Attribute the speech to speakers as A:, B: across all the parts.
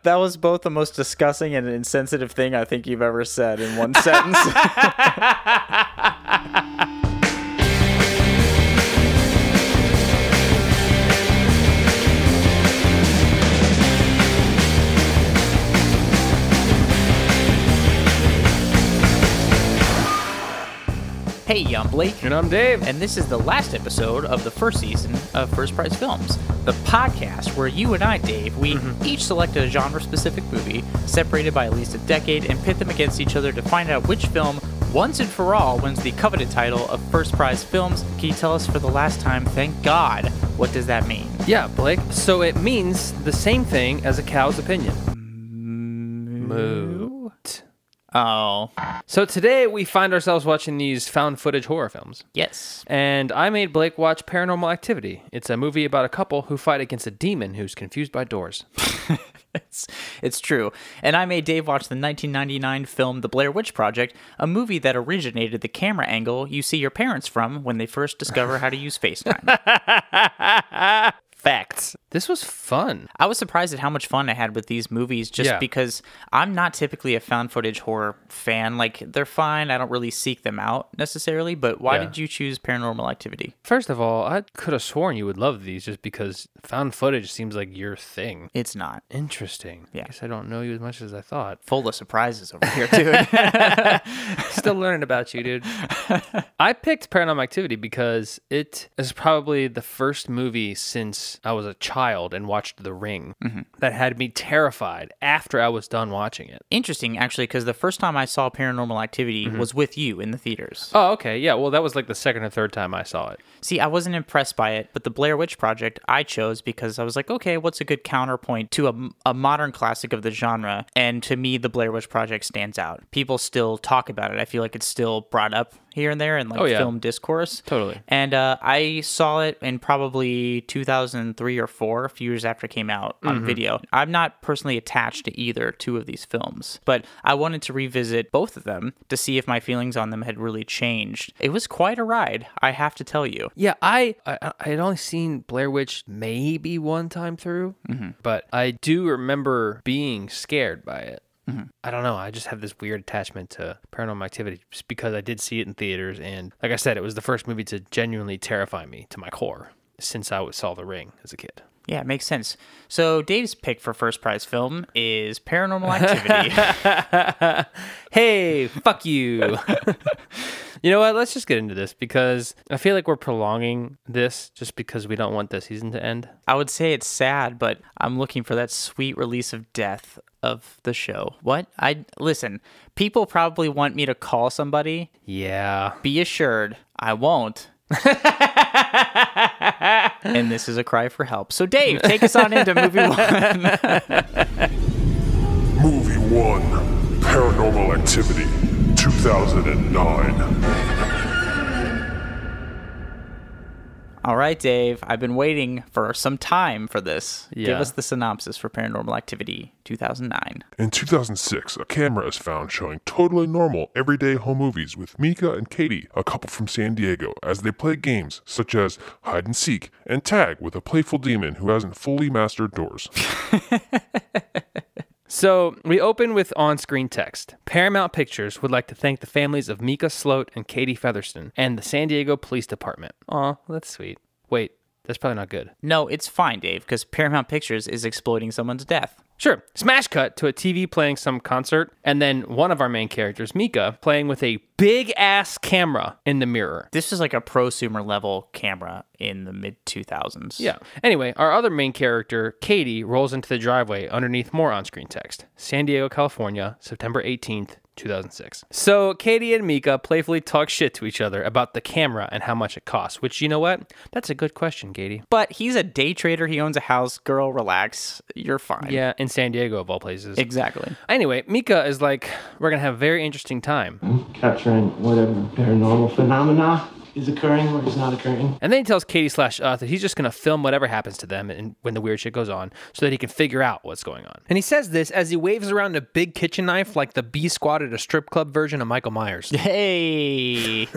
A: That was both the most disgusting and insensitive thing I think you've ever said in one sentence. Hey, I'm Blake.
B: And I'm Dave.
A: And this is the last episode of the first season of First Prize Films, the podcast where you and I, Dave, we each selected a genre-specific movie, separated by at least a decade, and pit them against each other to find out which film, once and for all, wins the coveted title of First Prize Films. Can you tell us for the last time, thank God, what does that mean?
B: Yeah, Blake. So it means the same thing as a cow's opinion. Moot.
A: Oh.
B: So today we find ourselves watching these found footage horror films.
A: Yes.
B: And I made Blake watch Paranormal Activity. It's a movie about a couple who fight against a demon who's confused by doors.
A: It's true. And I made Dave watch the 1999 film The Blair Witch Project, a movie that originated the camera angle you see your parents from when they first discover how to use FaceTime. Facts.
B: This was fun.
A: I was surprised at how much fun I had with these movies just because I'm not typically a found footage horror fan. Like, they're fine. I don't really seek them out necessarily, but why did you choose Paranormal Activity?
B: First of all, I could have sworn you would love these just because found footage seems like your thing.
A: It's not.
B: Interesting.
A: Yeah.
B: I guess I don't know you as much as I thought.
A: Full of surprises over here, dude.
B: Still learning about you, dude. I picked Paranormal Activity because it is probably the first movie since I was a child and watched The Ring that had me terrified after I was done watching it.
A: Interesting, actually, because the first time I saw Paranormal Activity was with you in the theaters.
B: Oh, okay. Yeah, well, that was like the second or third time I saw it.
A: See, I wasn't impressed by it, but the Blair Witch Project I chose because I was like, okay, what's a good counterpoint to a modern classic of the genre? And to me, the Blair Witch Project stands out. People still talk about it. I feel like it's still brought up here and there in film discourse.
B: Totally.
A: And I saw it in probably 2003 or 4, a few years after it came out on video. I'm not personally attached to either two of these films, but I wanted to revisit both of them to see if my feelings on them had really changed. It was quite a ride, I have to tell you.
B: Yeah, I had only seen Blair Witch maybe one time through, but I do remember being scared by it. I don't know. I just have this weird attachment to Paranormal Activity just because I did see it in theaters. And like I said, it was the first movie to genuinely terrify me to my core since I saw The Ring as a kid.
A: Yeah, it makes sense. So Dave's pick for First Prize Film is Paranormal Activity.
B: Hey, fuck you. You know what? Let's just get into this because I feel like we're prolonging this just because we don't want the season to end.
A: I would say it's sad, but I'm looking for that sweet release of death of the show. What? Listen, people probably want me to call somebody.
B: Yeah.
A: Be assured, I won't. And this is a cry for help. So Dave, take us on into movie 1.
C: Movie 1, Paranormal Activity, 2009.
A: All right, Dave, I've been waiting for some time for this.
B: Yeah.
A: Give us the synopsis for Paranormal Activity 2009.
C: In 2006, a camera is found showing totally normal, everyday home movies with Mika and Katie, a couple from San Diego, as they play games such as hide and seek and tag with a playful demon who hasn't fully mastered doors.
B: So we open with on-screen text. Paramount Pictures would like to thank the families of Mika Sloat and Katie Featherston and the San Diego Police Department. Aw, that's sweet. Wait, that's probably not good.
A: No, it's fine, Dave, because Paramount Pictures is exploiting someone's death.
B: Sure. Smash cut to a TV playing some concert, and then one of our main characters, Mika, playing with a big-ass camera in the mirror.
A: This is like a prosumer level camera in the mid-2000s.
B: Yeah. Anyway, our other main character, Katie, rolls into the driveway underneath more on-screen text. San Diego, California, September 18th, 2006. So Katie and Mika playfully talk shit to each other about the camera and how much it costs, which, you know what? That's a good question, Katie.
A: But he's a day trader. He owns a house. Girl, relax. You're fine.
B: Yeah, in San Diego, of all places.
A: Exactly.
B: Anyway, Mika is like, we're going to have a very interesting time.
D: Capturing whatever paranormal phenomena is occurring or is not occurring.
B: And then he tells Katie / us that he's just going to film whatever happens to them and when the weird shit goes on so that he can figure out what's going on. And he says this as he waves around a big kitchen knife like the B Squad at a strip club version of Michael Myers.
A: Hey!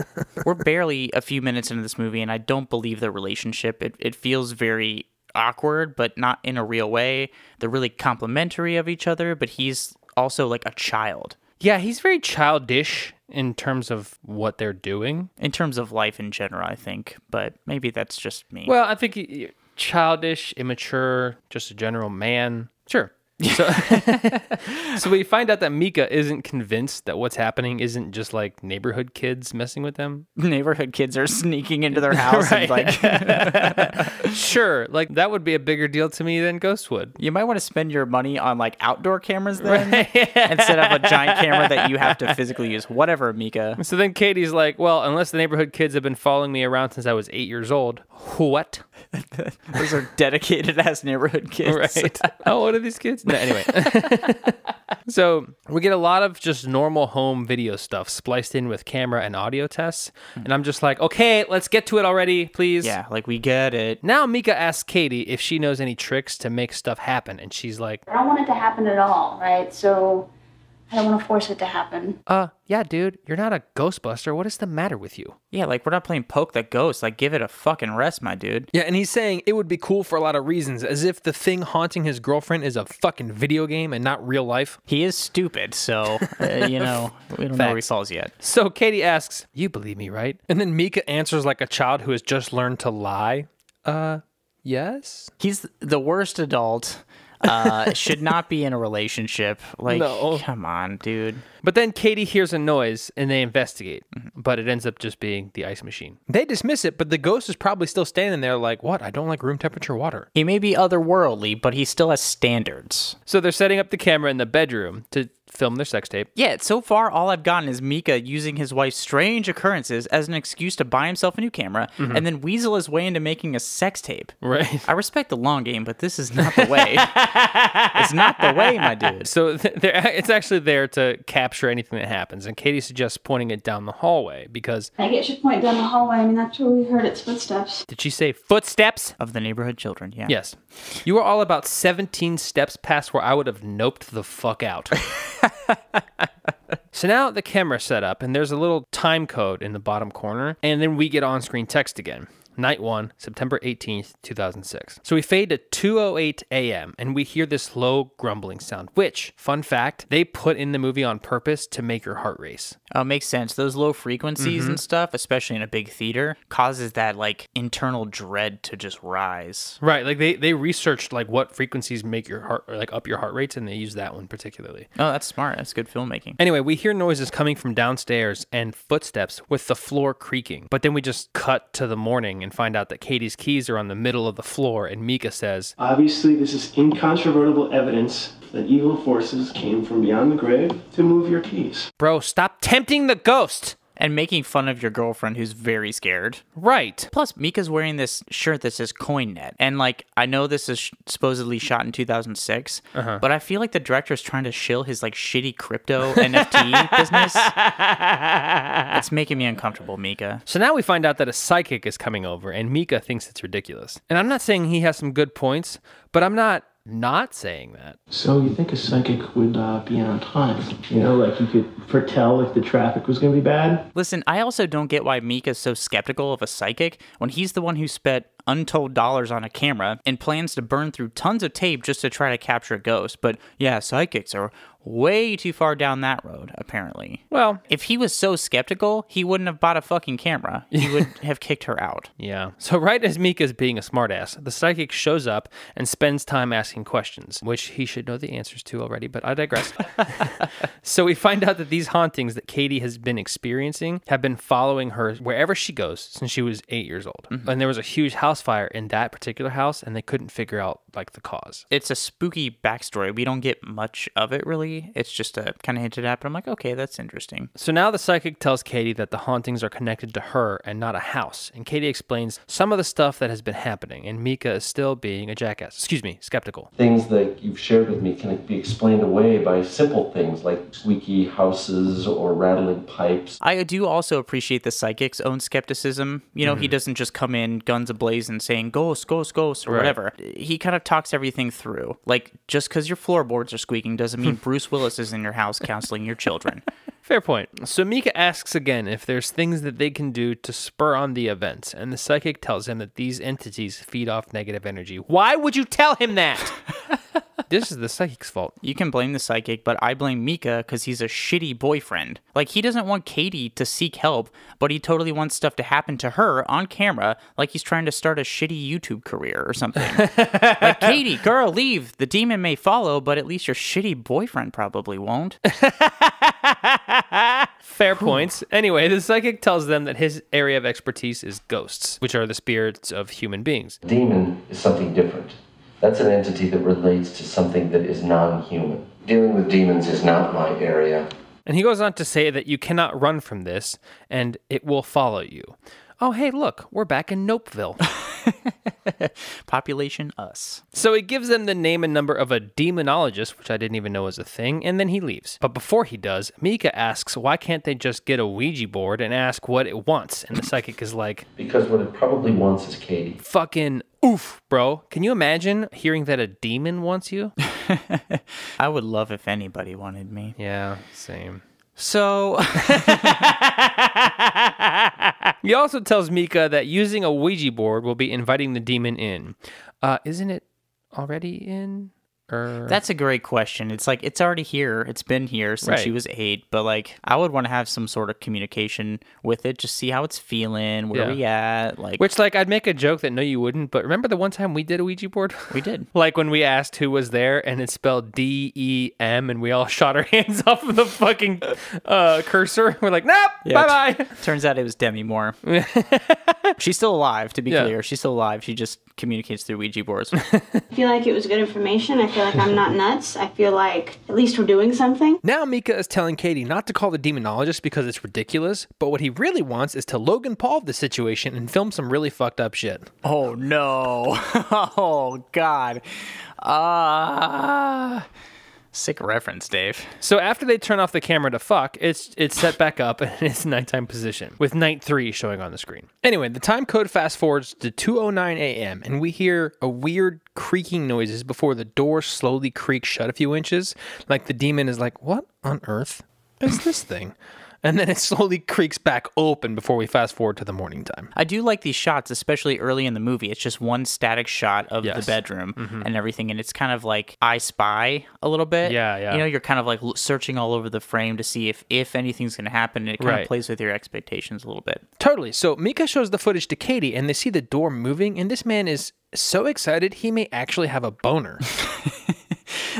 A: We're barely a few minutes into this movie, and I don't believe the relationship. It feels very awkward, but not in a real way. They're really complimentary of each other, but he's also like a child.
B: Yeah, he's very childish in terms of what they're doing.
A: In terms of life in general, I think. But maybe that's just me.
B: Well, I think childish, immature, just a general man. Sure. So, so we find out that Mika isn't convinced that what's happening isn't just like neighborhood kids messing with them.
A: Neighborhood kids are sneaking into their house and like...
B: Sure, like that would be a bigger deal to me than Ghost would.
A: You might want to spend your money on like outdoor cameras then, instead of a giant camera that you have to physically use. Whatever, Mika.
B: So then Katie's like, well, unless the neighborhood kids have been following me around since I was 8 years old. What?
A: Those are dedicated ass neighborhood kids.
B: Right. How old are these kids? No, anyway. So we get a lot of just normal home video stuff spliced in with camera and audio tests. And I'm just like, okay, let's get to it already, please.
A: Yeah, like we get it.
B: Now Mika asks Katie if she knows any tricks to make stuff happen. And she's like,
E: I don't want it to happen at all, right? So I don't want to force it to happen.
B: Yeah, dude, you're not a Ghostbuster. What is the matter with you?
A: Yeah, like we're not playing Poke the Ghost. Like give it a fucking rest, my dude.
B: Yeah, and he's saying it would be cool for a lot of reasons, as if the thing haunting his girlfriend is a fucking video game and not real life.
A: He is stupid, so, we don't know where he falls yet.
B: So Katie asks, you believe me, right? And then Mika answers like a child who has just learned to lie. Yes?
A: He's the worst adult. Should not be in a relationship. Like,
B: no.
A: Come on, dude.
B: But then Katie hears a noise and they investigate, but it ends up just being the ice machine. They dismiss it, but the ghost is probably still standing there like, what? I don't like room temperature water.
A: He may be otherworldly, but he still has standards.
B: So they're setting up the camera in the bedroom to film their sex tape.
A: Yeah, so far all I've gotten is Mika using his wife's strange occurrences as an excuse to buy himself a new camera and then weasel his way into making a sex tape.
B: Right.
A: I respect the long game, but this is not the way. It's not the way, my dude.
B: So it's actually there to capture anything that happens, and Katie suggests pointing it down the hallway because...
E: I guess you point down the hallway. I mean, that's where we heard its footsteps.
B: Did she say footsteps?
A: Of the neighborhood children, yeah.
B: Yes. You were all about 17 steps past where I would have noped the fuck out. So now the camera's set up, and there's a little time code in the bottom corner, and then we get on-screen text again. Night 1, September 18th, 2006. So we fade to 2:08 a.m. and we hear this low grumbling sound, which, fun fact, they put in the movie on purpose to make your heart race.
A: Oh, makes sense. Those low frequencies and stuff, especially in a big theater, causes that like internal dread to just rise.
B: Right, like they researched like what frequencies make your heart, or like up your heart rates, and they used that one particularly.
A: Oh, that's smart. That's good filmmaking.
B: Anyway, we hear noises coming from downstairs and footsteps with the floor creaking. But then we just cut to the morning and find out that Katie's keys are on the middle of the floor, and Mika says,
D: Obviously, this is incontrovertible evidence that evil forces came from beyond the grave to move your keys.
B: bro, stop tempting the ghost.
A: And making fun of your girlfriend who's very scared.
B: Right.
A: Plus, Mika's wearing this shirt that says CoinNet. And, like, I know this is supposedly shot in 2006, but I feel like the director's trying to shill his, like, shitty crypto NFT business. It's making me uncomfortable, Mika.
B: So now we find out that a psychic is coming over, and Mika thinks it's ridiculous. And I'm not saying he has some good points, but I'm not saying that.
D: So you think a psychic would be on time? You know, like you could foretell if the traffic was going to be bad?
A: Listen, I also don't get why Mika's so skeptical of a psychic when he's the one who spent untold dollars on a camera and plans to burn through tons of tape just to try to capture a ghost. But yeah, psychics are way too far down that road, apparently.
B: Well,
A: if he was so skeptical, he wouldn't have bought a fucking camera. He would have kicked her out.
B: Yeah. So right as Mika's being a smartass, the psychic shows up and spends time asking questions, which he should know the answers to already, but I digress. So we find out that these hauntings that Katie has been experiencing have been following her wherever she goes since she was 8 years old. And there was a huge house fire in that particular house, and they couldn't figure out like the cause.
A: It's a spooky backstory. We don't get much of it really. It's just a kind of hinted at, but I'm like, okay, that's interesting.
B: So now the psychic tells Katie that the hauntings are connected to her and not a house. And Katie explains some of the stuff that has been happening, and Mika is still being a jackass. Excuse me, skeptical.
F: Things that you've shared with me can be explained away by simple things like squeaky houses or rattling pipes.
A: I do also appreciate the psychic's own skepticism. You know, he doesn't just come in guns a-blazing saying, ghost, ghost, ghost, or whatever. He kind of talks everything through. Like, just because your floorboards are squeaking doesn't mean Bruce Willis is in your house counseling your children.
B: Fair point. So Mika asks again if there's things that they can do to spur on the events, and the psychic tells him that these entities feed off negative energy. Why would you tell him that? This is the psychic's fault.
A: You can blame the psychic, but I blame Mika because he's a shitty boyfriend. Like, he doesn't want Katie to seek help, but he totally wants stuff to happen to her on camera, like he's trying to start a shitty YouTube career or something. Like, Katie, girl, leave. The demon may follow, but at least your shitty boyfriend probably won't.
B: Fair points. Anyway, the psychic tells them that his area of expertise is ghosts, which are the spirits of human beings.
F: Demon is something different. That's an entity that relates to something that is non-human. Dealing with demons is not my area.
B: And he goes on to say that you cannot run from this, and it will follow you. Oh, hey, look, we're back in Nopeville.
A: Population us.
B: So he gives them the name and number of a demonologist, which I didn't even know was a thing, and then he leaves. But before he does, Mika asks why can't they just get a Ouija board and ask what it wants? And the psychic is like,
F: Because what it probably wants is Katie.
B: fucking oof, bro. Can you imagine hearing that a demon wants you?
A: I would love if anybody wanted me.
B: Yeah, same.
A: So...
B: He also tells Mika that using a Ouija board will be inviting the demon in. Isn't it already in?
A: That's a great question. It's like, it's already here. It's been here since she was 8. But, like, I would want to have some sort of communication with it. Just see how it's feeling. Where we at? Like,
B: which, like, I'd make a joke that no, you wouldn't. But remember the one time we did a Ouija board?
A: We did.
B: Like, when we asked who was there, and it spelled D-E-M, and we all shot our hands off of the fucking cursor. We're like, nope, bye-bye.
A: Turns out it was Demi Moore. She's still alive, to be clear. She's still alive. She just communicates through Ouija boards.
E: I feel like it was good information. I feel like I'm not nuts. I feel like at least we're doing something.
B: Now Mika is telling Katie not to call the demonologist because it's ridiculous, but what he really wants is to Logan Paul the situation and film some really fucked up shit.
A: Oh, no. Oh, God. Sick reference, Dave.
B: So after they turn off the camera to fuck, it's set back up and it's nighttime position, with night 3 showing on the screen. Anyway, the time code fast forwards to 2:09 a.m. and we hear a weird creaking noises before the door slowly creaks shut a few inches. Like the demon is like, what on earth is this thing? And then it slowly creaks back open before we fast forward to the morning time.
A: I do like these shots, especially early in the movie. It's just one static shot of the bedroom and everything. And it's kind of like I Spy a little bit.
B: Yeah.
A: You know, you're kind of like searching all over the frame to see if anything's going to happen. And it kind of plays with your expectations a little bit.
B: Totally. So Mika shows the footage to Katie and they see the door moving. And this man is so excited he may actually have a boner.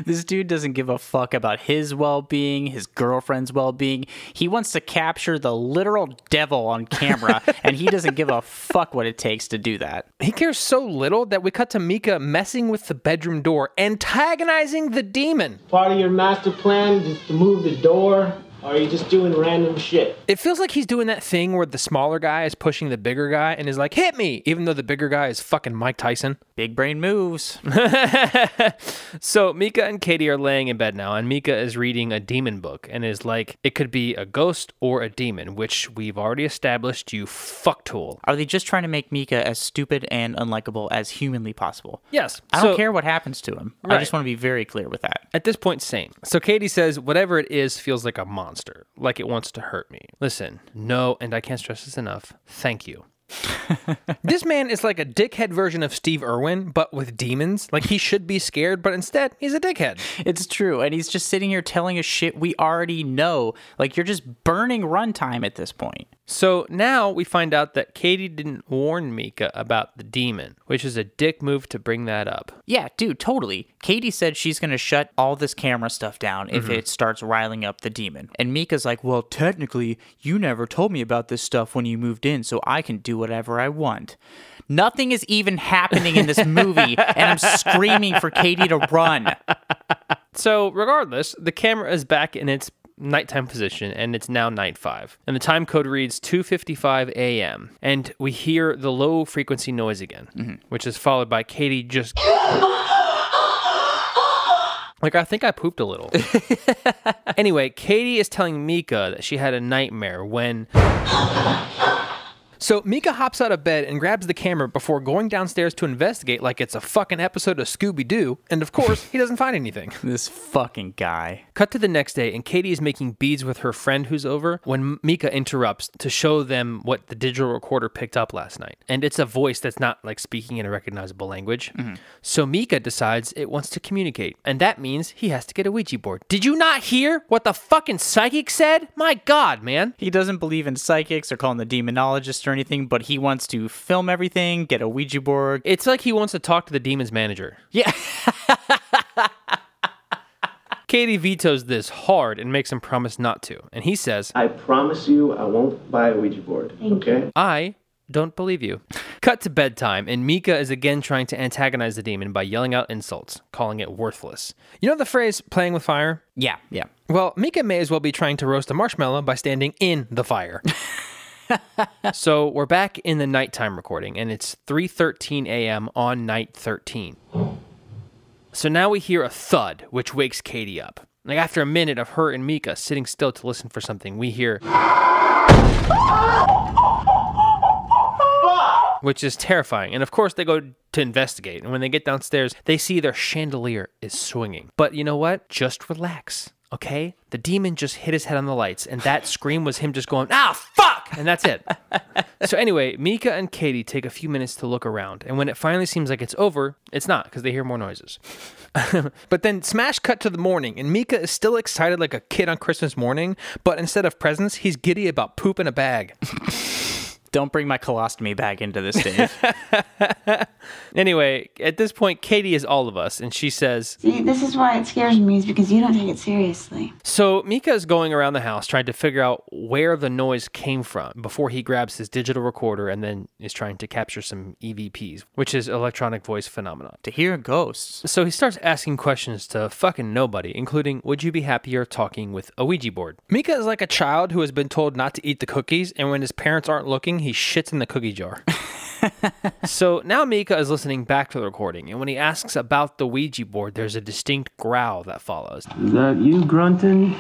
A: This dude doesn't give a fuck about his well-being, his girlfriend's well-being. He wants to capture the literal devil on camera, and he doesn't give a fuck what it takes to do that.
B: He cares so little that we cut to Mika messing with the bedroom door, antagonizing the demon.
D: Part of your master plan is to move the door, or are you just doing random shit?
B: It feels like he's doing that thing where the smaller guy is pushing the bigger guy and is like, hit me, even though the bigger guy is fucking Mike Tyson.
A: Big brain moves.
B: So Mika and Katie are laying in bed now, and Mika is reading a demon book and is like, it could be a ghost or a demon, which we've already established, you fucktool.
A: Are they just trying to make Mika as stupid and unlikable as humanly possible?
B: Yes.
A: I don't care what happens to him.
B: Right.
A: I just want to be very clear with that.
B: At this point, same. So Katie says, whatever it is feels like a monster, like it wants to hurt me. Listen, no, and I can't stress this enough, thank you. This man is like a dickhead version of Steve Irwin, but with demons. Like, he should be scared, but instead, he's a dickhead.
A: It's true, and he's just sitting here telling us shit we already know. Like, you're just burning runtime at this point.
B: So now we find out that Katie didn't warn Mika about the demon, which is a dick move to bring that up.
A: Yeah, dude, totally. Katie said she's going to shut all this camera stuff down if it starts riling up the demon. And Mika's like, well, technically, you never told me about this stuff when you moved in, so I can do whatever I want. Nothing is even happening in this movie, and I'm screaming for Katie to run.
B: So regardless, the camera is back in its nighttime position, and it's now night 5. And the time code reads 2:55 a.m. And we hear the low frequency noise again, which is followed by Katie just... Like, I think I pooped a little. Anyway, Katie is telling Mika that she had a nightmare when... So Mika hops out of bed and grabs the camera before going downstairs to investigate like it's a fucking episode of Scooby-Doo. And of course, he doesn't find anything.
A: This fucking guy.
B: Cut to the next day, and Katie is making beads with her friend who's over when Mika interrupts to show them what the digital recorder picked up last night. And it's a voice that's not like speaking in a recognizable language. So Mika decides it wants to communicate, and that means he has to get a Ouija board. Did you not hear what the fucking psychic said? My God, man.
A: He doesn't believe in psychics or calling the demonologist or anything, but he wants to film everything, get a Ouija board.
B: It's like he wants to talk to the demon's manager.
A: Yeah.
B: Katie vetoes this hard and makes him promise not to. And he says,
D: I promise you I won't buy a Ouija board, okay?
B: I don't believe you. Cut to bedtime, and Mika is again trying to antagonize the demon by yelling out insults, calling it worthless. You know the phrase, playing with fire?
A: Yeah.
B: Well, Mika may as well be trying to roast a marshmallow by standing in the fire. So we're back in the nighttime recording, and it's 3:13 a.m. on night 13. So now we hear a thud, which wakes Katie up. Like after a minute of her and Mika sitting still to listen for something, we hear... which is terrifying. And of course, they go to investigate. And when they get downstairs, they see their chandelier is swinging. But you know what? Just relax, okay? The demon just hit his head on the lights, and that scream was him just going, ah, fuck! And that's it. So anyway, Mika and Katie take a few minutes to look around. And when it finally seems like it's over, it's not, because they hear more noises. But then smash cut to the morning, and Mika is still excited like a kid on Christmas morning, but instead of presents, he's giddy about poop in a bag.
A: Don't bring my colostomy bag into this, Dave.
B: Anyway, at this point, Katie is all of us, and she says...
E: See, this is why it scares me, is because you don't take it seriously.
B: So Mika is going around the house trying to figure out where the noise came from before he grabs his digital recorder and then is trying to capture some EVPs, which is electronic voice phenomenon.
A: To hear ghosts.
B: So he starts asking questions to fucking nobody, including, would you be happier talking with a Ouija board? Mika is like a child who has been told not to eat the cookies, and when his parents aren't looking, he shits in the cookie jar. So now Mika is listening back to the recording, and when he asks about the Ouija board, there's a distinct growl that follows.
D: Is that you grunting?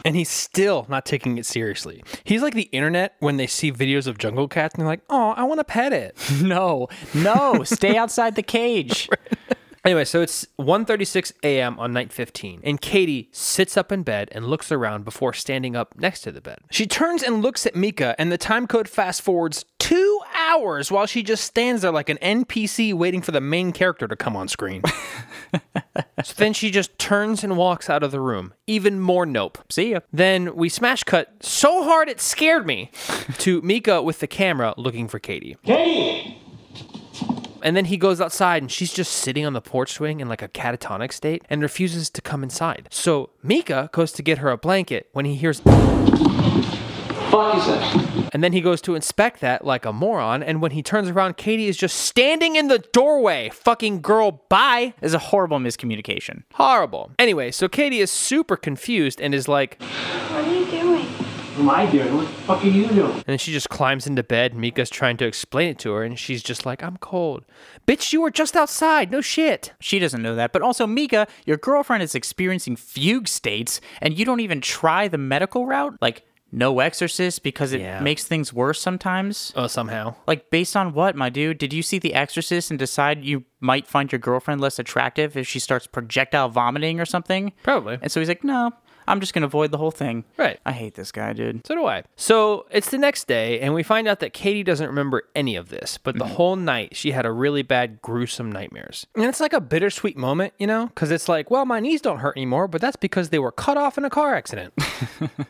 B: And he's still not taking it seriously. He's like the internet when they see videos of jungle cats and they're like, oh, I want to pet it.
A: No, stay outside the cage.
B: Anyway, so it's 1:36 a.m. on night 15, and Katie sits up in bed and looks around before standing up next to the bed. She turns and looks at Mika, and the time code fast forwards 2 hours while she just stands there like an NPC waiting for the main character to come on screen. So then she just turns and walks out of the room. Even more nope.
A: See ya.
B: Then we smash cut so hard it scared me to Mika with the camera looking for Katie.
D: Katie!
B: And then he goes outside and she's just sitting on the porch swing in like a catatonic state and refuses to come inside. So Mika goes to get her a blanket when he hears...
D: Fuck is that?
B: And then he goes to inspect that like a moron, and when he turns around, Katie is just standing in the doorway. Fucking girl, bye.
A: Is a horrible miscommunication.
B: Horrible. Anyway, so Katie is super confused and is like...
E: What are you doing?
D: What am I doing? What the fuck are you doing?
B: And then she just climbs into bed. Mika's trying to explain it to her, and she's just like, I'm cold. Bitch, you were just outside. No shit.
A: She doesn't know that. But also, Mika, your girlfriend is experiencing fugue states, and you don't even try the medical route? Like, no exorcist because it makes things worse sometimes?
B: Oh, somehow.
A: Like, based on what, my dude? Did you see The Exorcist and decide you might find your girlfriend less attractive if she starts projectile vomiting or something?
B: Probably.
A: And so he's like, no, I'm just going to avoid the whole thing.
B: Right.
A: I hate this guy, dude.
B: So do I. So it's the next day, and we find out that Katie doesn't remember any of this, but the whole night she had a really bad, gruesome nightmares. And it's like a bittersweet moment, you know? Because it's like, well, my knees don't hurt anymore, but that's because they were cut off in a car accident.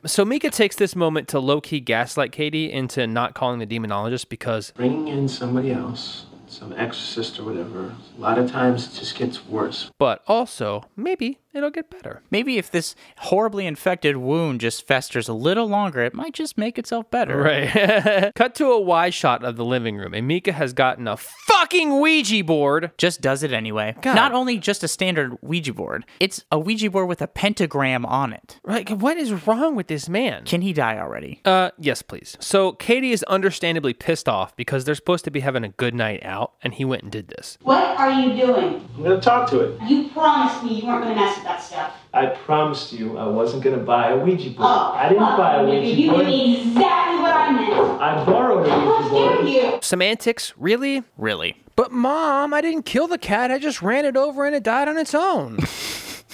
B: So Mika takes this moment to low-key gaslight Katie into not calling the demonologist because...
D: Bringing in somebody else, some exorcist or whatever, a lot of times it just gets worse.
B: But also, maybe it'll get better.
A: Maybe if this horribly infected wound just festers a little longer, it might just make itself better.
B: Right. Cut to a wide shot of the living room, and Mika has gotten a fucking Ouija board.
A: Just does it anyway.
B: God.
A: Not only just a standard Ouija board, it's a Ouija board with a pentagram on it.
B: Right, what is wrong with this man?
A: Can he die already?
B: Yes, please. So Katie is understandably pissed off because they're supposed to be having a good night out, and he went and did this.
E: What are you doing?
D: I'm gonna talk to it.
E: You promised me you weren't going to mess with that stuff.
D: I promised you I wasn't going to buy a Ouija board.
E: Oh,
D: I didn't buy a Ouija board.
E: You knew exactly what I meant.
D: I borrowed a Ouija
E: How dare
D: board.
E: you?
B: Semantics? Really?
A: Really.
B: But Mom, I didn't kill the cat. I just ran it over and it died on its own.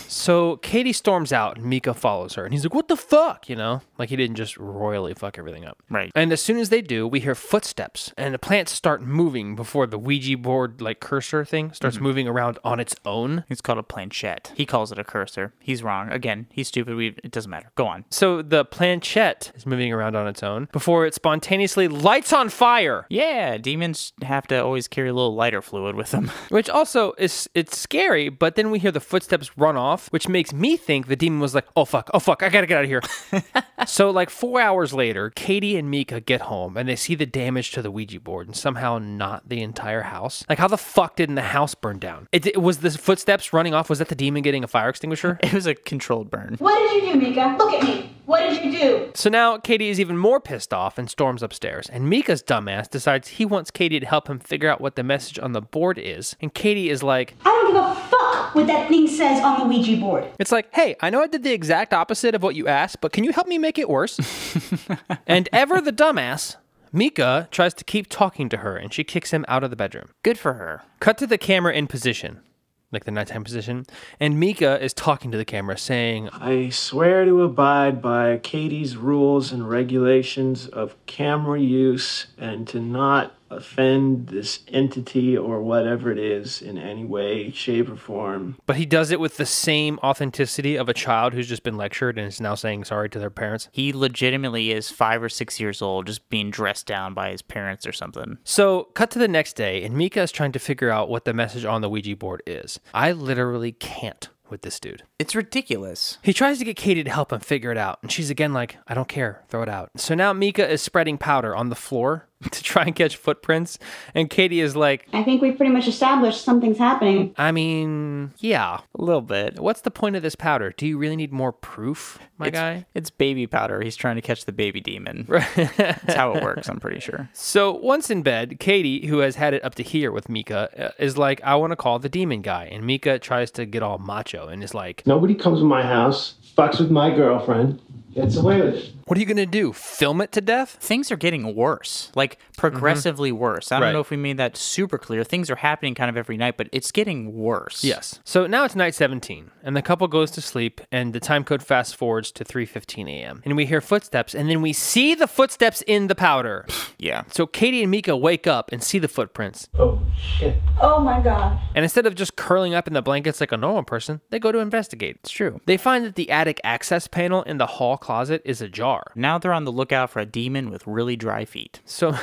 B: So Katie storms out and Mika follows her. And he's like, what the fuck? You know, like he didn't just royally fuck everything up.
A: Right.
B: And as soon as they do, we hear footsteps and the plants start moving before the Ouija board like cursor thing starts moving around on its own.
A: It's called a planchette. He calls it a cursor. He's wrong. Again, he's stupid. It doesn't matter. Go on.
B: So the planchette is moving around on its own before it spontaneously lights on fire.
A: Yeah, demons have to always carry a little lighter fluid with them.
B: Which also it's scary, but then we hear the footsteps run off, which makes me think the demon was like, oh fuck, I gotta get out of here. So like 4 hours later, Katie and Mika get home and they see the damage to the Ouija board and somehow not the entire house. Like how the fuck didn't the house burn down? It was the footsteps running off. Was that the demon getting a fire extinguisher?
A: It was a controlled burn.
E: What did you do, Mika? Look at me. What did you do?
B: So now Katie is even more pissed off and storms upstairs. And Mika's dumbass decides he wants Katie to help him figure out what the message on the board is. And Katie is like,
E: I don't give a fuck what that thing says on the Ouija board.
B: it's like, hey, I know I did the exact opposite of what you asked, but can you help me make it worse? And ever the dumbass, Mika tries to keep talking to her and she kicks him out of the bedroom.
A: Good for her.
B: Cut to the camera in position, like the nighttime position, and Mika is talking to the camera saying,
D: I swear to abide by Katie's rules and regulations of camera use and to not offend this entity or whatever it is in any way, shape, or form.
B: but he does it with the same authenticity of a child who's just been lectured and is now saying sorry to their parents.
A: He legitimately is 5 or 6 years old, just being dressed down by his parents or something.
B: So, cut to the next day, and Mika is trying to figure out what the message on the Ouija board is. I literally can't with this dude.
A: It's ridiculous.
B: He tries to get Katie to help him figure it out, and she's again like, I don't care, throw it out. So now Mika is spreading powder on the floor to try and catch footprints, and Katie is like,
E: I think we've pretty much established something's happening.
B: I mean, yeah.
A: A little bit.
B: What's the point of this powder? Do you really need more proof, my guy?
A: It's baby powder. He's trying to catch the baby demon. That's how it works, I'm pretty sure.
B: So once in bed, Katie, who has had it up to here with Mika, is like, I want to call the demon guy. And Mika tries to get all macho and is like,
D: Nobody comes to my house, fucks with my girlfriend, gets away with it.
B: what are you going to do? Film it to death?
A: Things are getting worse, like progressively worse. I don't
B: Right.
A: know if we made that super clear. Things are happening kind of every night, but it's getting worse.
B: Yes. So now it's night 17, and the couple goes to sleep, and the time code fast forwards to 3:15 a.m. And we hear footsteps, and then we see the footsteps in the powder.
A: Yeah.
B: So Katie and Mika wake up and see the footprints.
D: Oh, shit.
E: Oh my god.
B: And instead of just curling up in the blankets like a normal person, they go to investigate.
A: It's true.
B: They find that the attic access panel in the hall closet is ajar.
A: Now they're on the lookout for a demon with really dry feet.
B: So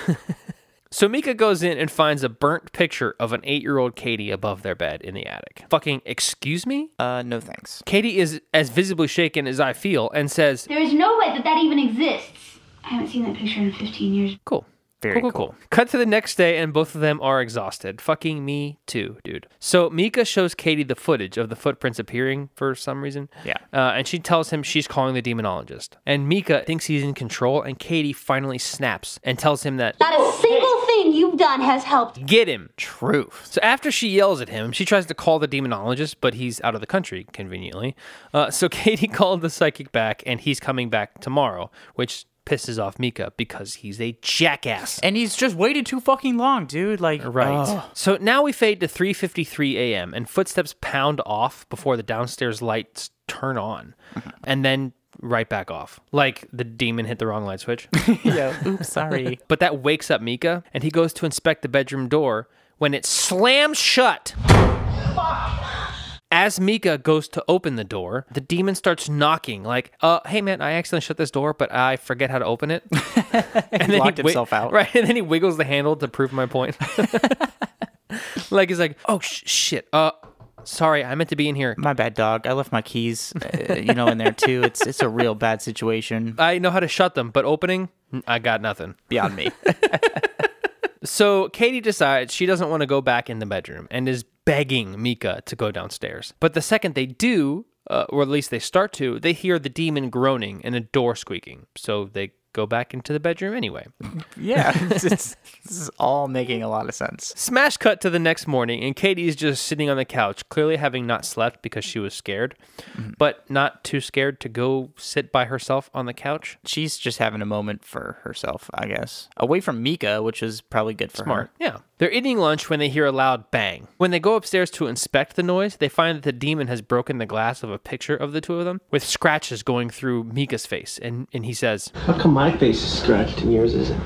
B: so Mika goes in and finds a burnt picture of an 8-year-old Katie above their bed in the attic. Fucking excuse me?
A: No thanks.
B: Katie is as visibly shaken as I feel and says,
E: There is no way that that even exists. I haven't seen that picture in 15 years.
B: cool.
A: Very
B: Cool. Cut to the next day, and both of them are exhausted. Fucking me too, dude. So Mika shows Katie the footage of the footprints appearing for some reason.
A: Yeah.
B: And she tells him she's calling the demonologist. And Mika thinks he's in control, and Katie finally snaps and tells him that,
E: Not a single thing you've done has helped.
B: get him.
A: Truth.
B: So after she yells at him, she tries to call the demonologist, but he's out of the country, conveniently. So Katie called the psychic back, and he's coming back tomorrow, which pisses off Mika because he's a jackass.
A: And he's just waited too fucking long, dude. Like,
B: Right. So now we fade to 3:53 a.m. and footsteps pound off before the downstairs lights turn on, and then right back off. Like the demon hit the wrong light switch.
A: Yeah. Oops, sorry.
B: But that wakes up Mika, and he goes to inspect the bedroom door when it slams shut. As Mika goes to open the door, the demon starts knocking like, hey man, I accidentally shut this door, but I forget how to open it. And then
A: locked himself out.
B: Right, and then he wiggles the handle to prove my point. Like he's like, oh shit, sorry, I meant to be in here.
A: My bad, dog. I left my keys, in there too. It's a real bad situation.
B: I know how to shut them, but opening, I got nothing.
A: Beyond me.
B: So Katie decides she doesn't want to go back in the bedroom and is begging Mika to go downstairs. But the second they do, or at least they start to, they hear the demon groaning and a door squeaking. So they go back into the bedroom anyway.
A: Yeah, this is all making a lot of sense.
B: Smash cut to the next morning, and Katie is just sitting on the couch, clearly having not slept because she was scared, but not too scared to go sit by herself on the couch.
A: She's just having a moment for herself, I guess. Away from Mika, which is probably good for her.
B: Yeah. They're eating lunch when they hear a loud bang. When they go upstairs to inspect the noise, they find that the demon has broken the glass of a picture of the two of them, with scratches going through Mika's face. And he says,
D: How come my face is scratched and yours isn't?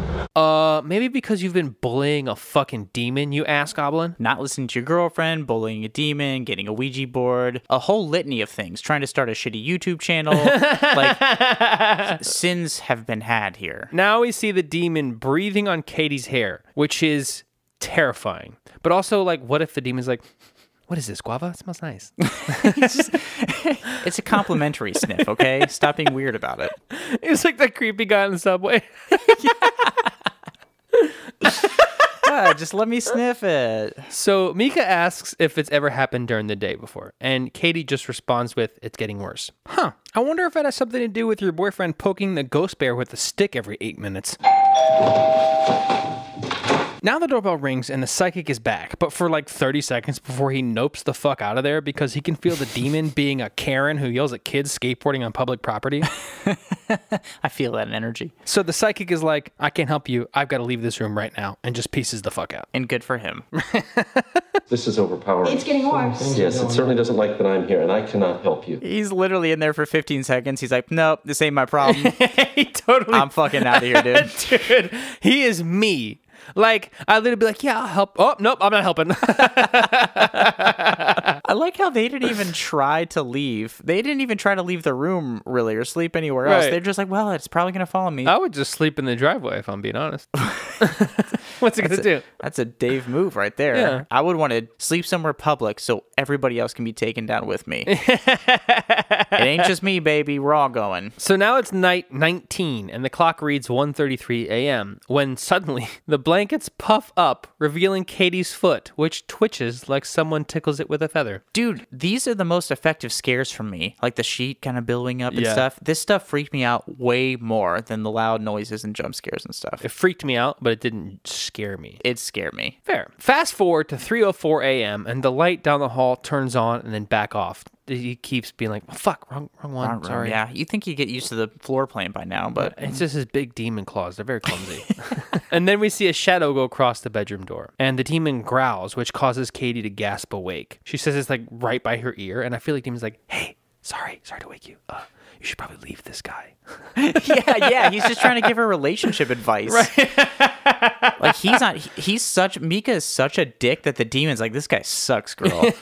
B: Maybe because you've been bullying a fucking demon, you ass goblin?
A: Not listening to your girlfriend, bullying a demon, getting a Ouija board, a whole litany of things, trying to start a shitty YouTube channel. Like, sins have been had here.
B: Now we see the demon breathing on Katie's hair, which is terrifying. But also, like, what if the demon's like, what is this, guava? It smells nice.
A: It's a complimentary sniff, okay? Stop being weird about it.
B: It's like that creepy guy in the subway.
A: Just let me sniff it.
B: So Mika asks if it's ever happened during the day before, and Katie just responds with, it's getting worse. Huh, I wonder if that has something to do with your boyfriend poking the ghost bear with a stick every 8 minutes. Now the doorbell rings and the psychic is back, but for like 30 seconds before he nopes the fuck out of there because he can feel the demon being a Karen who yells at kids skateboarding on public property.
A: I feel that energy.
B: So the psychic is like, I can't help you. I've got to leave this room right now, and just pieces the fuck out.
A: And good for him.
F: This is overpowering.
E: It's getting worse.
F: Yes, it certainly doesn't like that I'm here, and I cannot help you.
A: He's literally in there for 15 seconds. He's like, nope, this ain't my problem.
B: He totally...
A: I'm fucking out of here, dude.
B: Dude, he is me. Like, I'd literally be like, yeah, I'll help. Oh, nope, I'm not helping.
A: I like how they didn't even try to leave. They didn't even try to leave the room, really, or sleep anywhere else.
B: Right.
A: They're just like, well, it's probably going to follow me.
B: I would just sleep in the driveway, if I'm being honest. What's it going to do?
A: That's a Dave move right there.
B: Yeah.
A: I would want to sleep somewhere public so everybody else can be taken down with me. It ain't just me, baby. We're all going.
B: So now it's night 19, and the clock reads 1:33 a.m., when suddenly the blankets puff up, revealing Katie's foot, which twitches like someone tickles it with a feather.
A: Dude, these are the most effective scares from me. Like the sheet kind of billowing up and
B: Yeah.
A: stuff. This stuff freaked me out way more than the loud noises and jump scares and stuff.
B: It freaked me out, but it didn't scare me.
A: It scared me.
B: Fair. Fast forward to 3:04 a.m., and the light down the hall turns on and then back off. He keeps being like, oh, fuck, wrong one, sorry.
A: Yeah, you think you get used to the floor plane by now, but
B: It's just his big demon claws. They're very clumsy. And then we see a shadow go across the bedroom door, and the demon growls, which causes Katie to gasp awake. She says it's like right by her ear, and I feel like demon's like, hey, sorry to wake you. You should probably leave this guy.
A: yeah, he's just trying to give her relationship advice. Right. Like Mika is such a dick that the demon's like, this guy sucks, girl.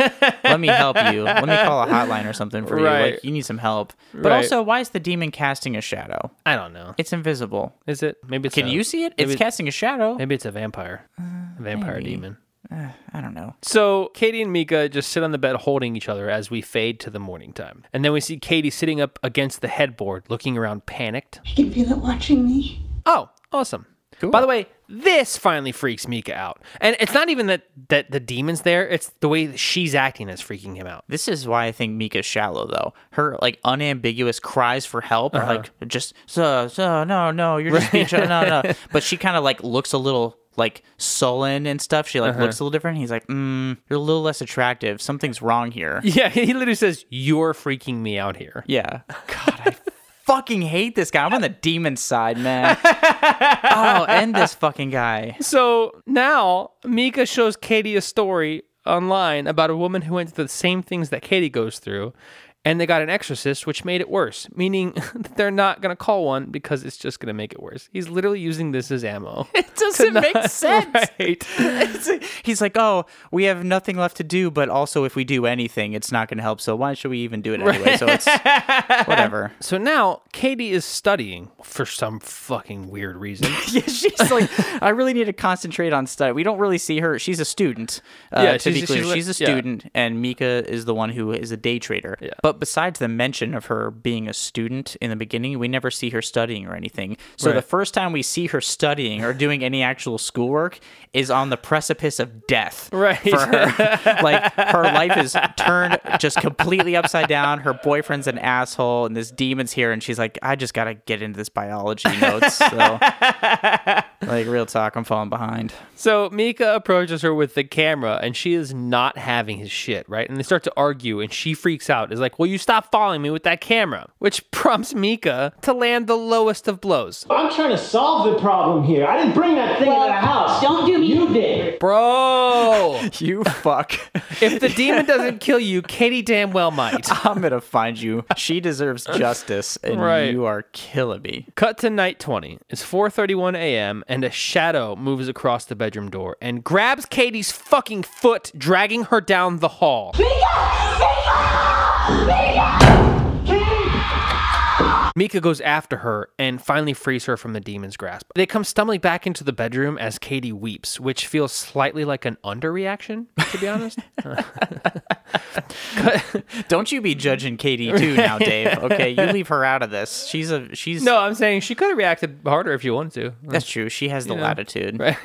A: Let me help you. Let me call a hotline or something for you. Like, you need some help. But also, why is the demon casting a shadow?
B: I don't know.
A: It's invisible.
B: Is it? Maybe it's
A: Can you see it? It's casting a shadow.
B: Maybe it's a vampire. A vampire
A: maybe.
B: demon.
A: I don't know.
B: So Katie and Mika just sit on the bed holding each other as we fade to the morning time. And then we see Katie sitting up against the headboard, looking around panicked.
E: I can feel it watching me.
B: Oh, awesome.
A: Cool.
B: By the way, this finally freaks Mika out. And it's not even that the demon's there, it's the way that she's acting that's freaking him out.
A: This is why I think Mika's shallow, though. Her, like, unambiguous cries for help are, like, just, no, you're just being no. But she kind of, like, looks a little, like, sullen and stuff. She, like, looks a little different. He's like, you're a little less attractive. Something's wrong here.
B: Yeah, he literally says, you're freaking me out here.
A: Yeah. God, I fucking hate this guy. I'm on the demon side, man. Oh, end this fucking guy.
B: So now Mika shows Katie a story online about a woman who went through the same things that Katie goes through, and they got an exorcist, which made it worse, meaning they're not going to call one because it's just going to make it worse. He's literally using this as ammo.
A: It doesn't make sense.
B: Right.
A: He's like, oh, we have nothing left to do, but also if we do anything, it's not going to help, so why should we even do it anyway? So it's whatever.
B: So now Katie is studying for some fucking weird reason.
A: Yeah, she's like, I really need to concentrate on study. We don't really see her. She's a student. To be clear, she's a student, and Mika is the one who is a day trader.
B: Yeah.
A: But But besides the mention of her being a student in the beginning, we never see her studying or anything. So the first time we see her studying or doing any actual schoolwork is on the precipice of death for her. Like, her life is turned just completely upside down. Her boyfriend's an asshole, and this demon's here, and she's like, I just got to get into this biology notes. So, like, real talk, I'm falling behind.
B: So Mika approaches her with the camera, and she is not having his shit, right? And they start to argue, and she freaks out. Is like, will you stop following me with that camera? Which prompts Mika to land the lowest of blows.
D: I'm trying to solve the problem here. I didn't bring that thing into the house.
E: Don't do me.
D: You did.
B: Bro!
A: You fuck.
B: If the demon doesn't kill you, Katie damn well might.
A: I'm going to find you. She deserves justice, and you are killing me.
B: Cut to night 20. It's 4:31 a.m., and a shadow moves across the bedroom door and grabs Katie's fucking foot, dragging her down the hall. Mika goes after her and finally frees her from the demon's grasp. They come stumbling back into the bedroom as Katie weeps, which feels slightly like an underreaction, to be honest.
A: Don't you be judging Katie too now, Dave. Okay, you leave her out of this. She's
B: No, I'm saying she could have reacted harder if you wanted to.
A: That's true. She has the latitude.
B: Right.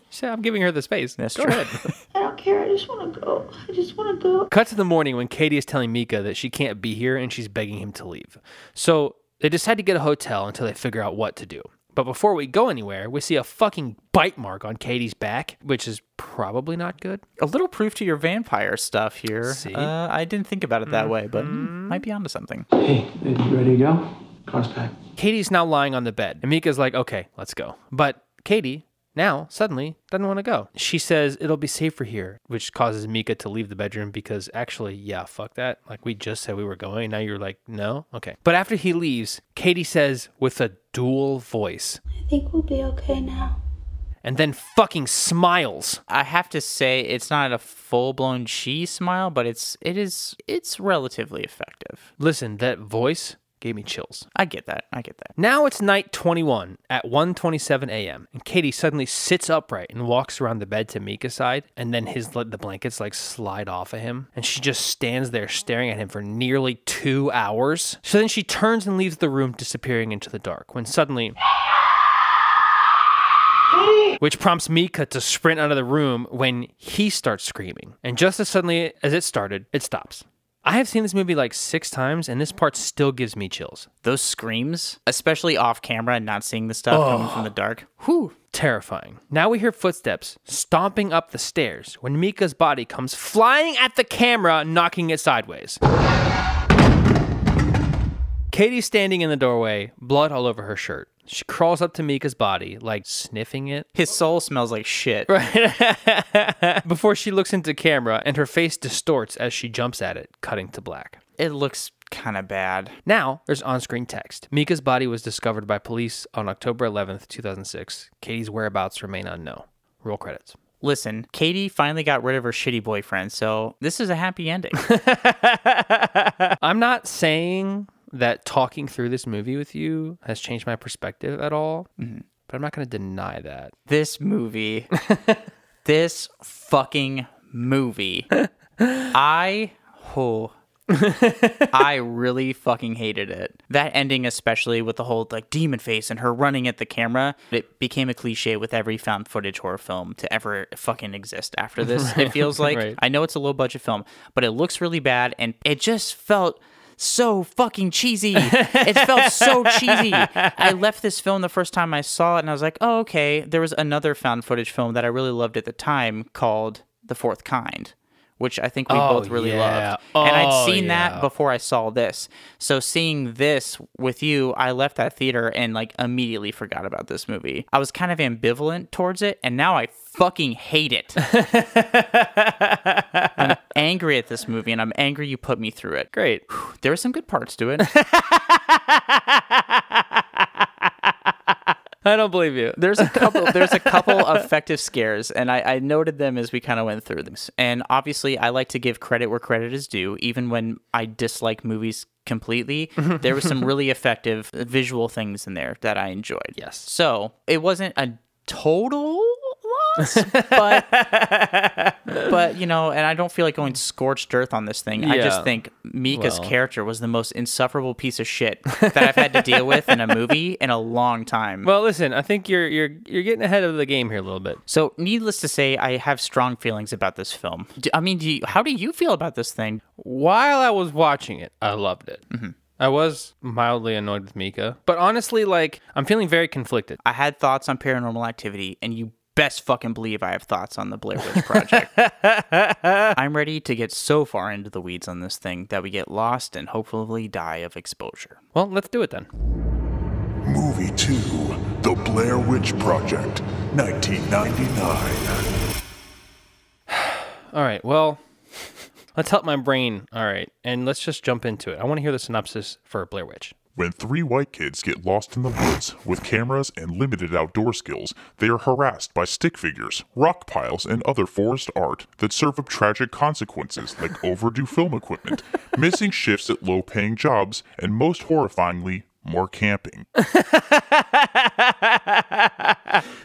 B: So I'm giving her the space.
A: That's
B: Go
A: true.
B: ahead.
E: I don't care. I just want to go. I just want to go.
B: Cut to the morning when Katie is telling Mika that she can't be here and she's begging him to leave. So they decide to get a hotel until they figure out what to do. But before we go anywhere, we see a fucking bite mark on Katie's back, which is probably not good.
A: A little proof to your vampire stuff here.
B: See?
A: I didn't think about it that way, but might be onto something.
D: Hey, you ready to go? Car's packed.
B: Katie's now lying on the bed, and Mika's like, okay, let's go. But Katie now suddenly doesn't want to go. She says it'll be safer here, which causes Mika to leave the bedroom because actually, yeah, fuck that. Like, we just said we were going. Now you're like, no? Okay. But after he leaves, Katie says with a dual voice,
E: I think we'll be okay now.
B: and then fucking smiles.
A: I have to say, it's not a full-blown cheese smile, but it's relatively effective.
B: Listen, that voice gave me chills.
A: I get that.
B: Now it's night 21 at 1:27 a.m. and Katie suddenly sits upright and walks around the bed to Mika's side, and then the blankets like slide off of him, and she just stands there staring at him for nearly 2 hours. So then she turns and leaves the room, disappearing into the dark, when suddenly, which prompts Mika to sprint out of the room when he starts screaming. And just as suddenly as it started, it stops. I have seen this movie like 6 times, and this part still gives me chills.
A: Those screams, especially off camera and not seeing the stuff coming from the dark.
B: Whew, terrifying. Now we hear footsteps stomping up the stairs when Mika's body comes flying at the camera, knocking it sideways. Katie's standing in the doorway, blood all over her shirt. She crawls up to Mika's body, like sniffing it.
A: His soul smells like shit.
B: Right. Before she looks into camera, and her face distorts as she jumps at it, cutting to black.
A: It looks kind of bad.
B: Now, there's on-screen text. Mika's body was discovered by police on October 11th, 2006. Katie's whereabouts remain unknown. Roll credits.
A: Listen, Katie finally got rid of her shitty boyfriend, so this is a happy ending.
B: I'm not saying that talking through this movie with you has changed my perspective at all, but I'm not going to deny that.
A: This movie, this fucking movie, I really fucking hated it. That ending, especially with the whole like demon face and her running at the camera, it became a cliche with every found footage horror film to ever fucking exist after this. It feels like,
B: Right.
A: I know it's a low budget film, but it looks really bad, and it just felt so fucking cheesy. It felt so cheesy. I left this film the first time I saw it, and I was like, oh, okay. There was another found footage film that I really loved at the time called The Fourth Kind, which I think we both really loved. And I'd seen that before I saw this. So seeing this with you, I left that theater and like immediately forgot about this movie. I was kind of ambivalent towards it, and now I fucking hate it. I'm angry at this movie, and I'm angry you put me through it.
B: Great.
A: There are some good parts to it.
B: I don't believe you.
A: There's a couple effective scares, and I noted them as we kind of went through this. And obviously, I like to give credit where credit is due, even when I dislike movies completely. There were some really effective visual things in there that I enjoyed.
B: Yes.
A: So it wasn't a total was, but you know, and I don't feel like going scorched earth on this thing. I just think Mika's character was the most insufferable piece of shit that I've had to deal with in a movie in a long time.
B: Well, listen, I think you're getting ahead of the game here a little bit.
A: So, needless to say, I have strong feelings about this film. How do you feel about this thing?
B: While I was watching it, I loved it. Mm-hmm. I was mildly annoyed with Mika, but honestly, like, I'm feeling very conflicted.
A: I had thoughts on Paranormal Activity, and you best fucking believe I have thoughts on the Blair Witch Project. I'm ready to get so far into the weeds on this thing that we get lost and hopefully die of exposure.
B: Well, let's do it then.
C: Movie 2, The Blair Witch Project, 1999.
B: All right, well, let's help my brain. All right, and let's just jump into it. I want to hear the synopsis for Blair Witch.
C: When 3 white kids get lost in the woods with cameras and limited outdoor skills, they are harassed by stick figures, rock piles, and other forest art that serve up tragic consequences like overdue film equipment, missing shifts at low-paying jobs, and most horrifyingly, more camping.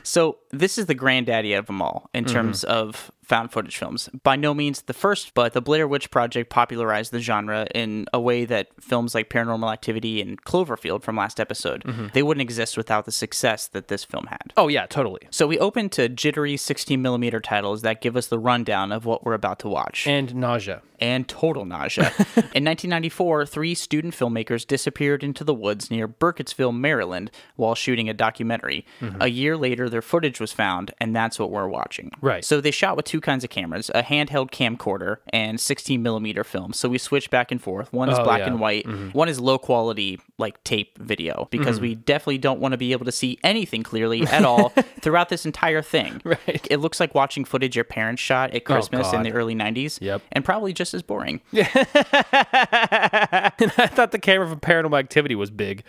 A: So this is the granddaddy of them all in terms of found footage films. By no means the first, but the Blair Witch Project popularized the genre in a way that films like Paranormal Activity and Cloverfield from last episode, they wouldn't exist without the success that this film had.
B: Oh, yeah, totally.
A: So we open to jittery 16mm titles that give us the rundown of what we're about to watch.
B: And nausea.
A: And total nausea. In 1994, 3 student filmmakers disappeared into the woods near Burkittsville, Maryland, while shooting a documentary. A year later, their footage was found, and that's what we're watching.
B: Right.
A: So they shot with 2 kinds of cameras, a handheld camcorder and 16mm film. So we switch back and forth. One is black and white. One is low quality, like tape video, because we definitely don't want to be able to see anything clearly at all throughout this entire thing.
B: Right.
A: It looks like watching footage your parents shot at Christmas in the early 90s.
B: Yep.
A: And probably just as boring.
B: And I thought the camera from Paranormal Activity was big.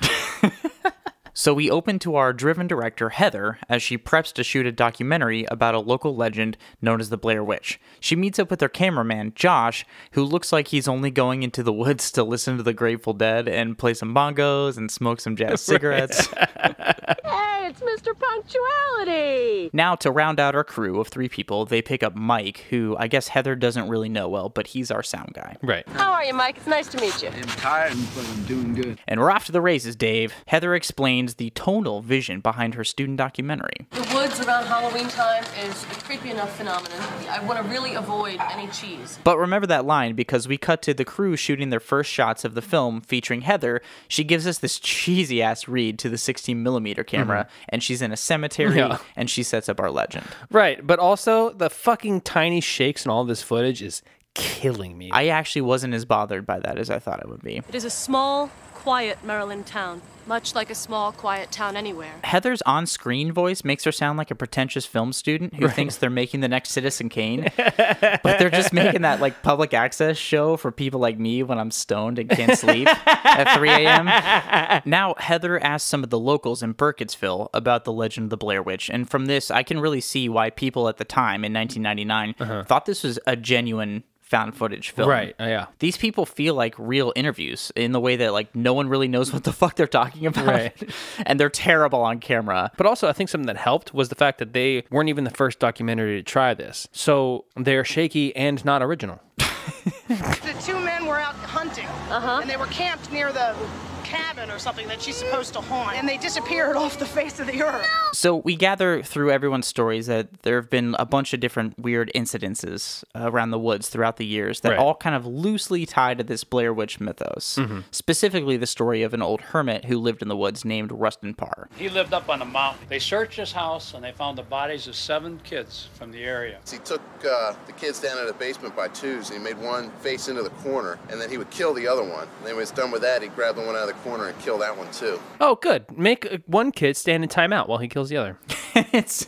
A: So we open to our driven director, Heather, as she preps to shoot a documentary about a local legend known as the Blair Witch. She meets up with her cameraman, Josh, who looks like he's only going into the woods to listen to the Grateful Dead and play some bongos and smoke some jazz cigarettes.
G: Hey, it's Mr. Punctuality!
A: Now, to round out our crew of 3 people, they pick up Mike, who I guess Heather doesn't really know well, but he's our sound guy.
B: Right.
G: How are you, Mike? It's nice to meet you.
H: I'm tired, but I'm doing good.
A: And we're off to the races, Dave. Heather explains the tonal vision behind her student documentary.
G: The woods around Halloween time is a creepy enough phenomenon. I want to really avoid any cheese.
A: But remember that line, because we cut to the crew shooting their first shots of the film featuring Heather. She gives us this cheesy-ass read to the 16mm camera, and she's in a cemetery, and she sets up our legend.
B: Right, but also the fucking tiny shakes in all this footage is killing me.
A: I actually wasn't as bothered by that as I thought it would be.
G: It is a small, quiet Maryland town, much like a small, quiet town anywhere.
A: Heather's on-screen voice makes her sound like a pretentious film student who thinks they're making the next Citizen Kane, but they're just making that like public access show for people like me when I'm stoned and can't sleep at 3 a.m. Now, Heather asked some of the locals in Burkittsville about the legend of the Blair Witch, and from this, I can really see why people at the time in 1999 thought this was a genuine found footage film.
B: Right, yeah.
A: These people feel like real interviews in the way that like no one really knows what the fuck they're talking about.
B: Right.
A: And they're terrible on camera.
B: But also, I think something that helped was the fact that they weren't even the first documentary to try this. So they're shaky and not original.
I: The 2 men were out hunting, and they were camped near the cabin or something that she's supposed to haunt, and they disappeared off the face of the earth.
A: So we gather through everyone's stories that there have been a bunch of different weird incidences around the woods throughout the years that all kind of loosely tie to this Blair Witch mythos. Specifically the story of an old hermit who lived in the woods named Rustin Parr.
H: He lived up on a mountain. They searched his house and they found the bodies of 7 kids from the area.
J: He took the kids down in the basement by 2s, and he made one face into the corner, and then he would kill the other one. And then when he was done with that, he'd grab the one out of the corner and kill that one too.
B: Oh, good. Make one kid stand in timeout while he kills the other.
A: It's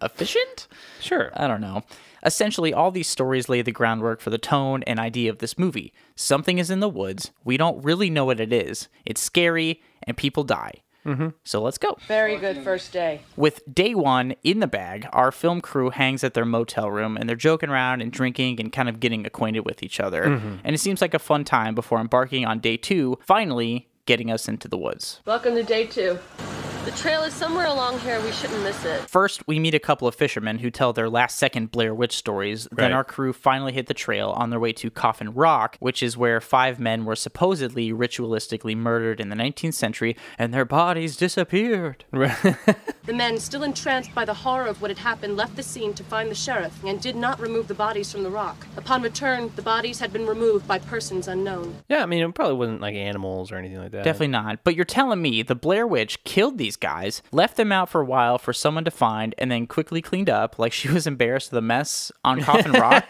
A: efficient?
B: Sure.
A: I don't know. Essentially, all these stories lay the groundwork for the tone and idea of this movie. Something is in the woods. We don't really know what it is. It's scary, and people die. So let's go.
G: Very good first day.
A: With day 1 in the bag, our film crew hangs at their motel room, and they're joking around and drinking and kind of getting acquainted with each other. And it seems like a fun time before embarking on day 2, finally getting us into the woods.
G: Welcome to day 2. The trail is somewhere along here. We shouldn't miss it.
A: First, we meet a couple of fishermen who tell their last-second Blair Witch stories.
B: Right.
A: Then our crew finally hit the trail on their way to Coffin Rock, which is where 5 men were supposedly ritualistically murdered in the 19th century, and their bodies disappeared.
G: The men, still entranced by the horror of what had happened, left the scene to find the sheriff and did not remove the bodies from the rock. Upon return, the bodies had been removed by persons unknown.
B: Yeah, I mean, it probably wasn't like animals or anything like that.
A: Definitely not. But you're telling me the Blair Witch killed these guys, left them out for a while for someone to find, and then quickly cleaned up like she was embarrassed of the mess on Coffin Rock?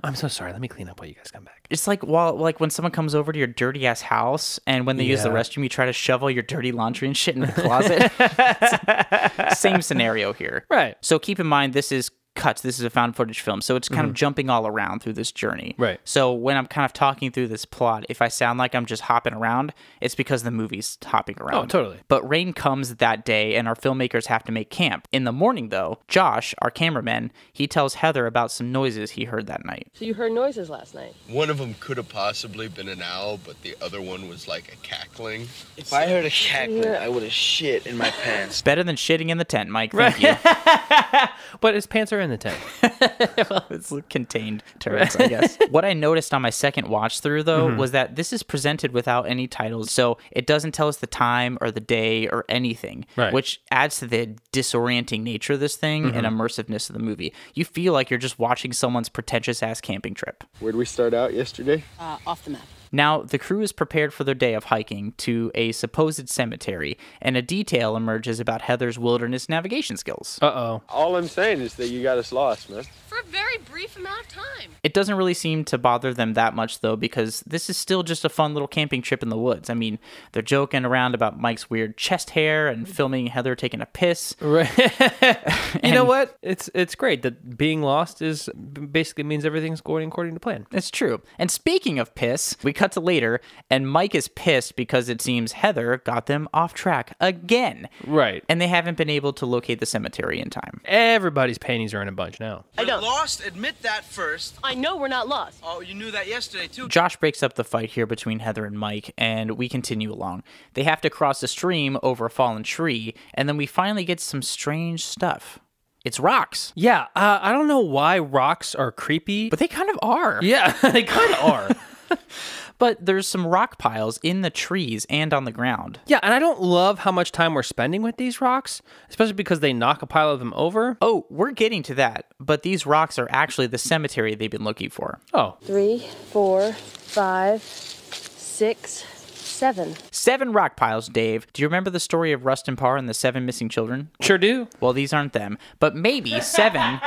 B: I'm so sorry. Let me clean up while you guys come back.
A: It's like when someone comes over to your dirty ass house, and when they use the restroom, you try to shovel your dirty laundry and shit in the closet. Same scenario here.
B: Right.
A: So keep in mind, this is cuts. This is a found footage film, so it's kind of jumping all around through this journey.
B: Right.
A: So when I'm kind of talking through this plot, if I sound like I'm just hopping around, it's because the movie's hopping around.
B: Oh, totally.
A: But rain comes that day, and our filmmakers have to make camp. In the morning, though, Josh, our cameraman, he tells Heather about some noises he heard that night.
G: So you heard noises last night?
K: One of them could have possibly been an owl, but the other one was like a cackling.
L: If I heard a cackling, I would have shit in my pants.
A: Better than shitting in the tent, Mike. Thank you.
B: But his pants are in the tent.
A: Well, it's contained turrets, I guess. What I noticed on my second watch through, though, was that this is presented without any titles, so it doesn't tell us the time or the day or anything, which adds to the disorienting nature of this thing and immersiveness of the movie. You feel like you're just watching someone's pretentious-ass camping trip.
K: Where'd we start out yesterday?
G: Off the map.
A: Now, the crew is prepared for their day of hiking to a supposed cemetery, and a detail emerges about Heather's wilderness navigation skills.
B: Uh-oh.
K: All I'm saying is that you got us lost, man.
G: For a very brief amount of time.
A: It doesn't really seem to bother them that much, though, because this is still just a fun little camping trip in the woods. I mean, they're joking around about Mike's weird chest hair and filming Heather taking a piss.
B: Right. You know what? It's great that being lost is basically means everything's going according to plan.
A: It's true. And speaking of piss, we cut to later, and Mike is pissed because it seems Heather got them off track again.
B: Right.
A: And they haven't been able to locate the cemetery in time.
B: Everybody's panties are in a bunch now.
L: I don't. Lost? Admit that first.
G: I know we're not lost.
L: Oh, you knew that yesterday, too.
A: Josh breaks up the fight here between Heather and Mike, and we continue along. They have to cross a stream over a fallen tree, and then we finally get some strange stuff. It's rocks.
B: Yeah, I don't know why rocks are creepy.
A: But they kind of are.
B: Yeah, they kind of are.
A: But there's some rock piles in the trees and on the ground.
B: Yeah, and I don't love how much time we're spending with these rocks, especially because they knock a pile of them over.
A: Oh, we're getting to that. But these rocks are actually the cemetery they've been looking for.
B: Oh.
G: 3, 4, 5, 6, 7.
A: 7 rock piles, Dave. Do you remember the story of Rustin Parr and the 7 missing children?
B: Sure do.
A: Well, these aren't them. But maybe 7...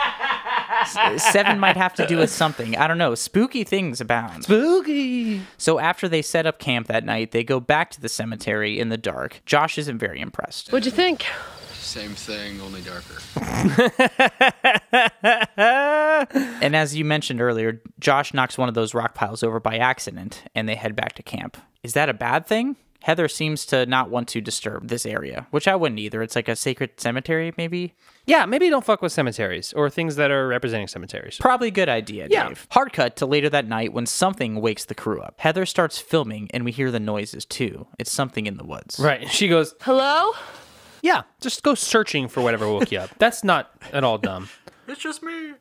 A: 7 might have to do with something. I don't know. Spooky things abound.
B: Spooky.
A: So after they set up camp that night, they go back to the cemetery in the dark. Josh isn't very impressed.
G: What'd you think?
K: Same thing, only darker.
A: And as you mentioned earlier, Josh knocks one of those rock piles over by accident, and they head back to camp. Is that a bad thing? Heather seems to not want to disturb this area, which I wouldn't either. It's like a sacred cemetery, maybe?
B: Yeah, maybe don't fuck with cemeteries or things that are representing cemeteries.
A: Probably a good idea, Dave. Hard cut to later that night when something wakes the crew up. Heather starts filming, and we hear the noises, too. It's something in the woods.
B: Right. She goes,
G: hello?
B: Yeah, just go searching for whatever woke you up. That's not at all dumb.
A: It's just me.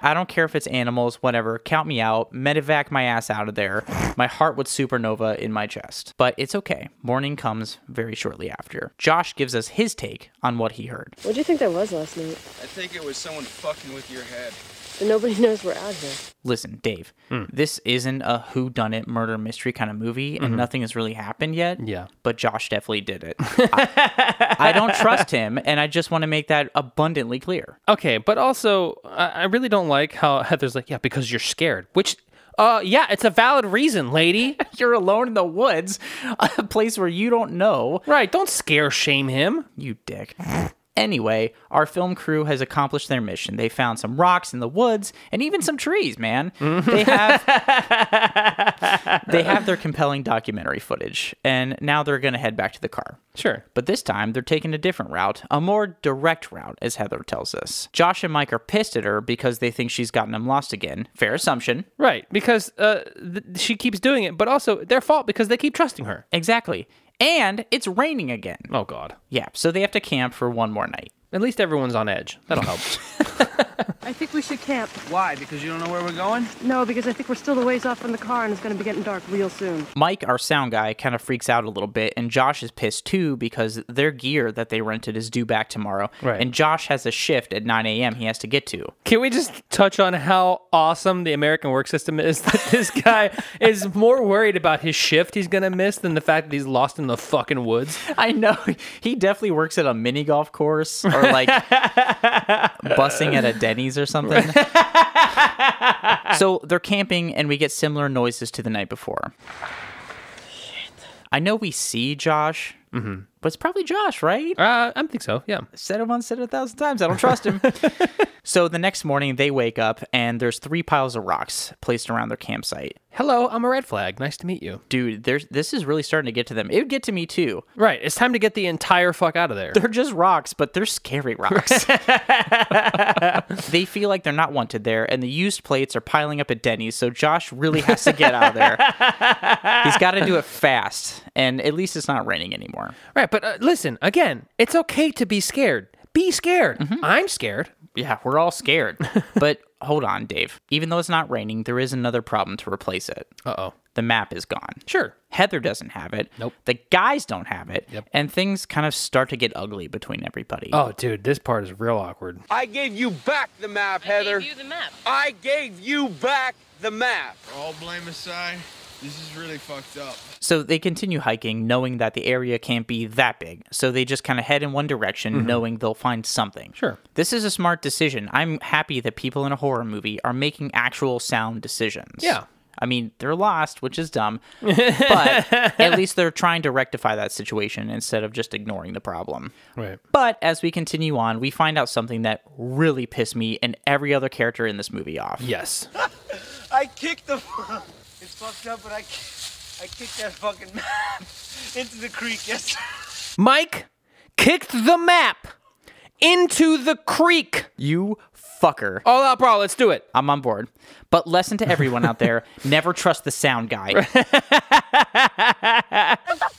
A: I don't care if it's animals, whatever. Count me out. Medevac my ass out of there. My heart would supernova in my chest. But it's okay. Morning comes very shortly after. Josh gives us his take on what he heard.
G: What'd you think that was last night?
L: I think it was someone fucking with your head.
G: And nobody knows we're out here.
A: Listen, Dave, this isn't a whodunit murder mystery kind of movie, and nothing has really happened yet.
B: Yeah.
A: But Josh definitely did it. I don't trust him, and I just want to make that abundantly clear.
B: Okay, but also, I really don't like how Heather's like, yeah, because you're scared, which... yeah, it's a valid reason, lady.
A: You're alone in the woods, a place where you don't know.
B: Right, don't scare shame him.
A: You dick. Anyway, our film crew has accomplished their mission. They found some rocks in the woods and even some trees, man. They have their compelling documentary footage, and now they're going to head back to the car.
B: Sure.
A: But this time, they're taking a different route, a more direct route, as Heather tells us. Josh and Mike are pissed at her because they think she's gotten them lost again. Fair assumption.
B: Right, because she keeps doing it, but also their fault because they keep trusting her.
A: Exactly. And it's raining again.
B: Oh, God.
A: Yeah, so they have to camp for one more night.
B: At least everyone's on edge. That'll help.
G: I think we should camp.
L: Why? Because you don't know where we're going?
G: No, because I think we're still a ways off from the car and it's going to be getting dark real soon.
A: Mike, our sound guy, kind of freaks out a little bit, and Josh is pissed too because their gear that they rented is due back tomorrow.
B: Right.
A: And Josh has a shift at 9 a.m. he has to get to.
B: Can we just touch on how awesome the American work system is? That this guy is more worried about his shift he's going to miss than the fact that he's lost in the fucking woods.
A: I know. He definitely works at a mini golf course or like bussing at a Denny's or something. So they're camping and we get similar noises to the night before. Shit. I know we see Josh, but it's probably Josh, right?
B: I think so, yeah.
A: Said it once, said it 1,000 times. I don't trust him. So the next morning they wake up and there's 3 piles of rocks placed around their campsite.
B: Hello, I'm a red flag. Nice to meet you.
A: Dude, this is really starting to get to them. It would get to me too.
B: Right, it's time to get the entire fuck out of there.
A: They're just rocks, but they're scary rocks. They feel like they're not wanted there, and the used plates are piling up at Denny's, so Josh really has to get out of there. He's got to do it fast, and at least it's not raining anymore.
B: Right, but listen, again, it's okay to be scared. Be scared. I'm scared.
A: Yeah, we're all scared. But hold on, Dave. Even though it's not raining, there is another problem to replace it.
B: Uh-oh.
A: The map is gone.
B: Sure.
A: Heather doesn't have it.
B: Nope.
A: The guys don't have it.
B: Yep.
A: And things kind of start to get ugly between everybody.
B: Oh, dude, this part is real awkward.
L: I gave you back the map, Heather.
G: I gave you the map.
L: I gave you back the map.
K: All blame aside, this is really fucked up.
A: So they continue hiking, knowing that the area can't be that big. So they just kind of head in one direction, knowing they'll find something.
B: Sure.
A: This is a smart decision. I'm happy that people in a horror movie are making actual sound decisions.
B: Yeah.
A: I mean, they're lost, which is dumb, but at least they're trying to rectify that situation instead of just ignoring the problem.
B: Right.
A: But as we continue on, we find out something that really pissed me and every other character in this movie off.
B: Yes.
L: I kicked the... It's fucked up, but I kicked that fucking map into the creek yesterday.
B: Mike kicked the map into the creek.
A: You fucker.
B: All out, bro. Let's do it.
A: I'm on board. But lesson to everyone out there, never trust the sound guy.
L: What the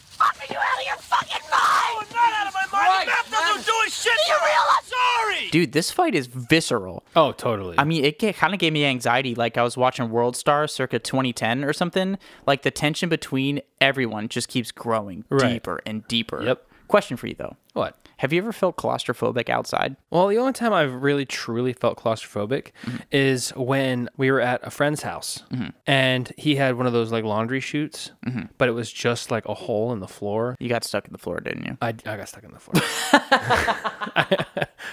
L: fuck are you out of your fucking mind? Oh, not out of my mind. The map doesn't do a shit. Do you realize? Sorry.
A: Dude, this fight is visceral.
B: Oh, totally.
A: I mean, it kind of gave me anxiety like I was watching World Star circa 2010 or something. Like the tension between everyone just keeps growing deeper and deeper.
B: Yep.
A: Question for you, though.
B: What?
A: Have you ever felt claustrophobic outside?
B: Well, the only time I've really truly felt claustrophobic is when we were at a friend's house and he had one of those like laundry chutes, but it was just like a hole in the floor.
A: You got stuck in the floor, didn't you?
B: I got stuck in the floor.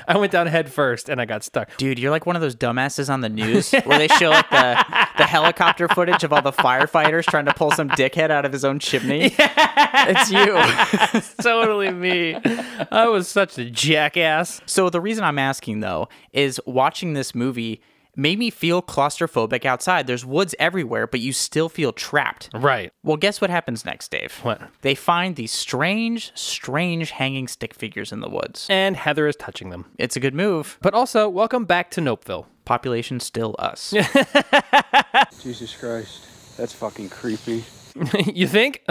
B: I went down head first and I got stuck.
A: Dude, you're like one of those dumbasses on the news where they show like the helicopter footage of all the firefighters trying to pull some dickhead out of his own chimney. Yeah. It's you.
B: It's totally me. I was such a jackass.
A: So the reason I'm asking, though, is watching this movie made me feel claustrophobic outside. There's woods everywhere, but you still feel trapped.
B: Right.
A: Well, guess what happens next, Dave?
B: What?
A: They find these strange hanging stick figures in the woods.
B: And Heather is touching them.
A: It's a good move.
B: But also, welcome back to Nopeville.
A: Population still us.
L: Jesus Christ. That's fucking creepy.
B: You think?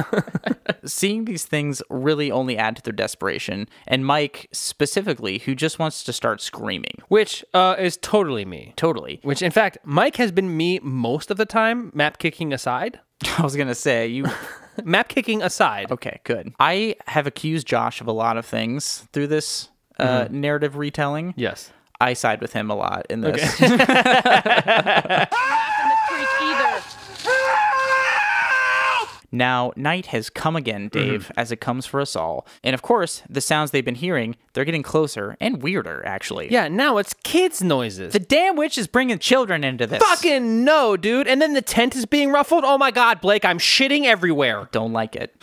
A: Seeing these things really only add to their desperation, and Mike specifically, who just wants to start screaming.
B: Which is totally me.
A: Totally.
B: Which, in fact, Mike has been me most of the time, map kicking aside.
A: I was going to say, you...
B: Map kicking aside.
A: Okay, good. I have accused Josh of a lot of things through this narrative retelling.
B: Yes.
A: I side with him a lot in this.
G: Okay. Not in the creek either.
A: Now, night has come again, Dave, as it comes for us all. And of course, the sounds they've been hearing, they're getting closer and weirder, actually.
B: Yeah, now it's kids' noises.
A: The damn witch is bringing children into this.
B: Fucking no, dude. And then the tent is being ruffled. Oh my God, Blake, I'm shitting everywhere.
A: Don't like it.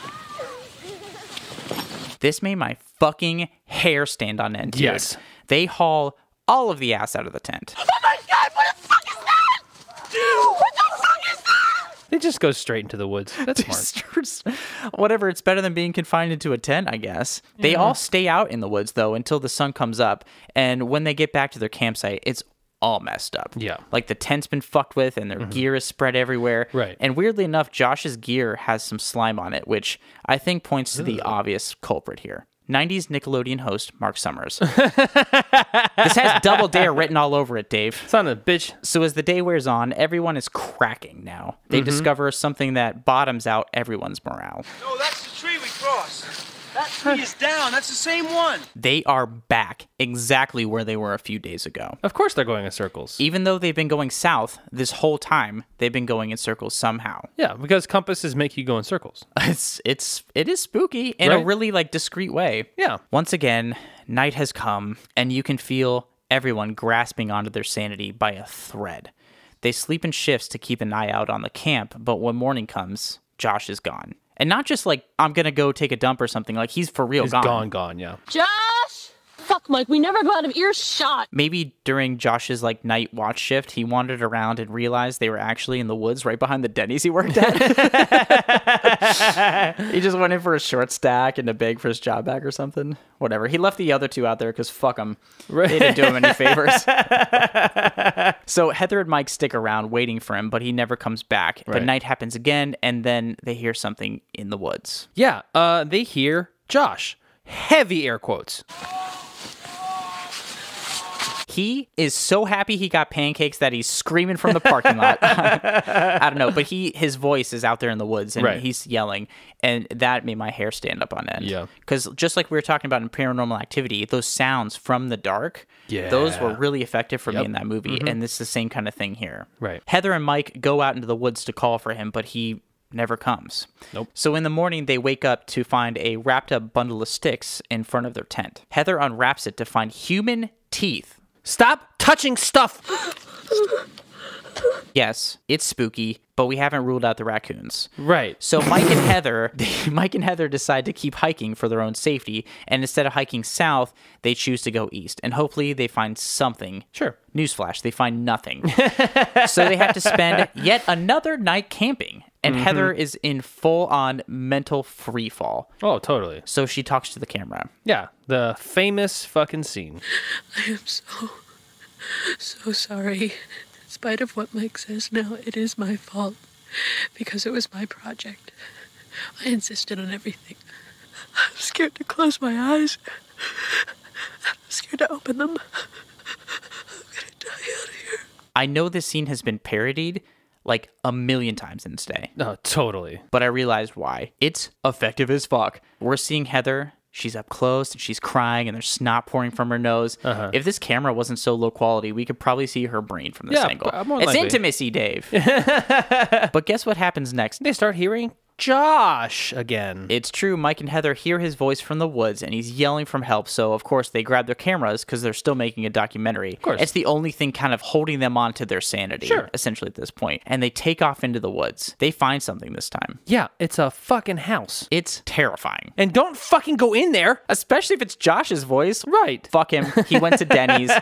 A: This made my fucking hair stand on end, dude.
B: Yes.
A: They haul all of the ass out of the tent.
L: Oh my God, what the fuck is that? Dude, what the fuck is that?
B: It just goes straight into the woods. That's smart.
A: Whatever, it's better than being confined into a tent, I guess. Yeah. They all stay out in the woods, though, until the sun comes up. And when they get back to their campsite, it's all messed up.
B: Yeah.
A: Like the tent's been fucked with and their gear is spread everywhere.
B: Right.
A: And weirdly enough, Josh's gear has some slime on it, which I think points to the obvious culprit here. 90s Nickelodeon host Mark Summers. This has Double Dare written all over it, Dave.
B: Son of a bitch.
A: So as the day wears on, everyone is cracking now. They discover something that bottoms out everyone's morale.
L: No, that's the tree we crossed. That tree is down. That's the same one.
A: They are back exactly where they were a few days ago.
B: Of course they're going in circles.
A: Even though they've been going south this whole time, they've been going in circles somehow.
B: Yeah, because compasses make you go in circles.
A: It is spooky in a really like discreet way.
B: Yeah.
A: Once again, night has come, and you can feel everyone grasping onto their sanity by a thread. They sleep in shifts to keep an eye out on the camp, but when morning comes, Josh is gone. And not just like, I'm going to go take a dump or something. Like, he's for real gone.
B: Gone, yeah.
G: Josh! Fuck, Mike, we never go out of earshot.
A: Maybe during Josh's like night watch shift, he wandered around and realized they were actually in the woods right behind the Denny's he worked at. He just went in for a short stack and a bag for his job back or something. Whatever. He left the other two out there because fuck them. Right. They didn't do him any favors. So Heather and Mike stick around waiting for him, but he never comes back.
B: Right.
A: But night happens again, and then they hear something in the woods.
B: Yeah, they hear Josh. Heavy air quotes.
A: He is so happy he got pancakes that he's screaming from the parking lot. I don't know, but his voice is out there in the woods, and he's yelling, and that made my hair stand up on end.
B: Yeah.
A: Because just like we were talking about in Paranormal Activity, those sounds from the dark, those were really effective for me in that movie, and this is the same kind of thing here.
B: Right.
A: Heather and Mike go out into the woods to call for him, but he never comes.
B: Nope.
A: So in the morning, they wake up to find a wrapped up bundle of sticks in front of their tent. Heather unwraps it to find human teeth.
B: Stop touching stuff!
A: Yes, it's spooky, but we haven't ruled out the raccoons.
B: Right.
A: So Mike and Heather decide to keep hiking for their own safety, and instead of hiking south, they choose to go east, and hopefully they find something.
B: Sure.
A: Newsflash, they find nothing. So they have to spend yet another night camping, and Heather is in full-on mental free fall.
B: Oh, totally.
A: So she talks to the camera.
B: Yeah, the famous fucking scene.
M: I am so sorry. In spite of what Mike says now, it is my fault. Because it was my project. I insisted on everything. I'm scared to close my eyes. I'm scared to open them. I'm gonna die out of here.
A: I know this scene has been parodied like a million times in this day.
B: No, totally.
A: But I realized why. It's effective as fuck. We're seeing Heather. She's up close and she's crying and there's snot pouring from her nose. If this camera wasn't so low quality, we could probably see her brain from this angle. It's
B: likely.
A: Intimacy, Dave. But guess what happens next?
B: They start hearing Josh again.
A: It's true. Mike and Heather hear his voice from the woods and he's yelling for help. So, of course, they grab their cameras because they're still making a documentary.
B: Of course.
A: It's the only thing kind of holding them on to their sanity, essentially, at this point. And they take off into the woods. They find something this time.
B: Yeah, it's a fucking house.
A: It's terrifying.
B: And don't fucking go in there.
A: Especially if it's Josh's voice.
B: Right.
A: Fuck him. He went to Denny's.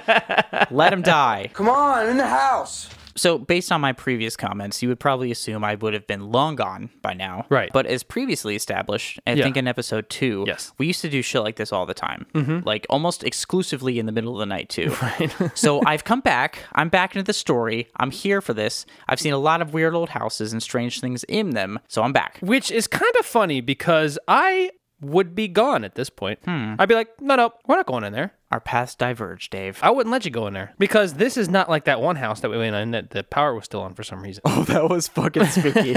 A: Let him die.
L: Come on, in the house.
A: So, based on my previous comments, you would probably assume I would have been long gone by now.
B: Right.
A: But as previously established, I think in episode 2, we used to do shit like this all the time. Like, almost exclusively in the middle of the night, too.
B: Right.
A: So, I've come back. I'm back into the story. I'm here for this. I've seen a lot of weird old houses and strange things in them, so I'm back.
B: Which is kind of funny because I would be gone at this point. I'd be like, no, we're not going in there.
A: Our paths diverge, Dave.
B: I wouldn't let you go in there because this is not like that one house that we went in that the power was still on for some reason.
A: Oh, that was fucking spooky.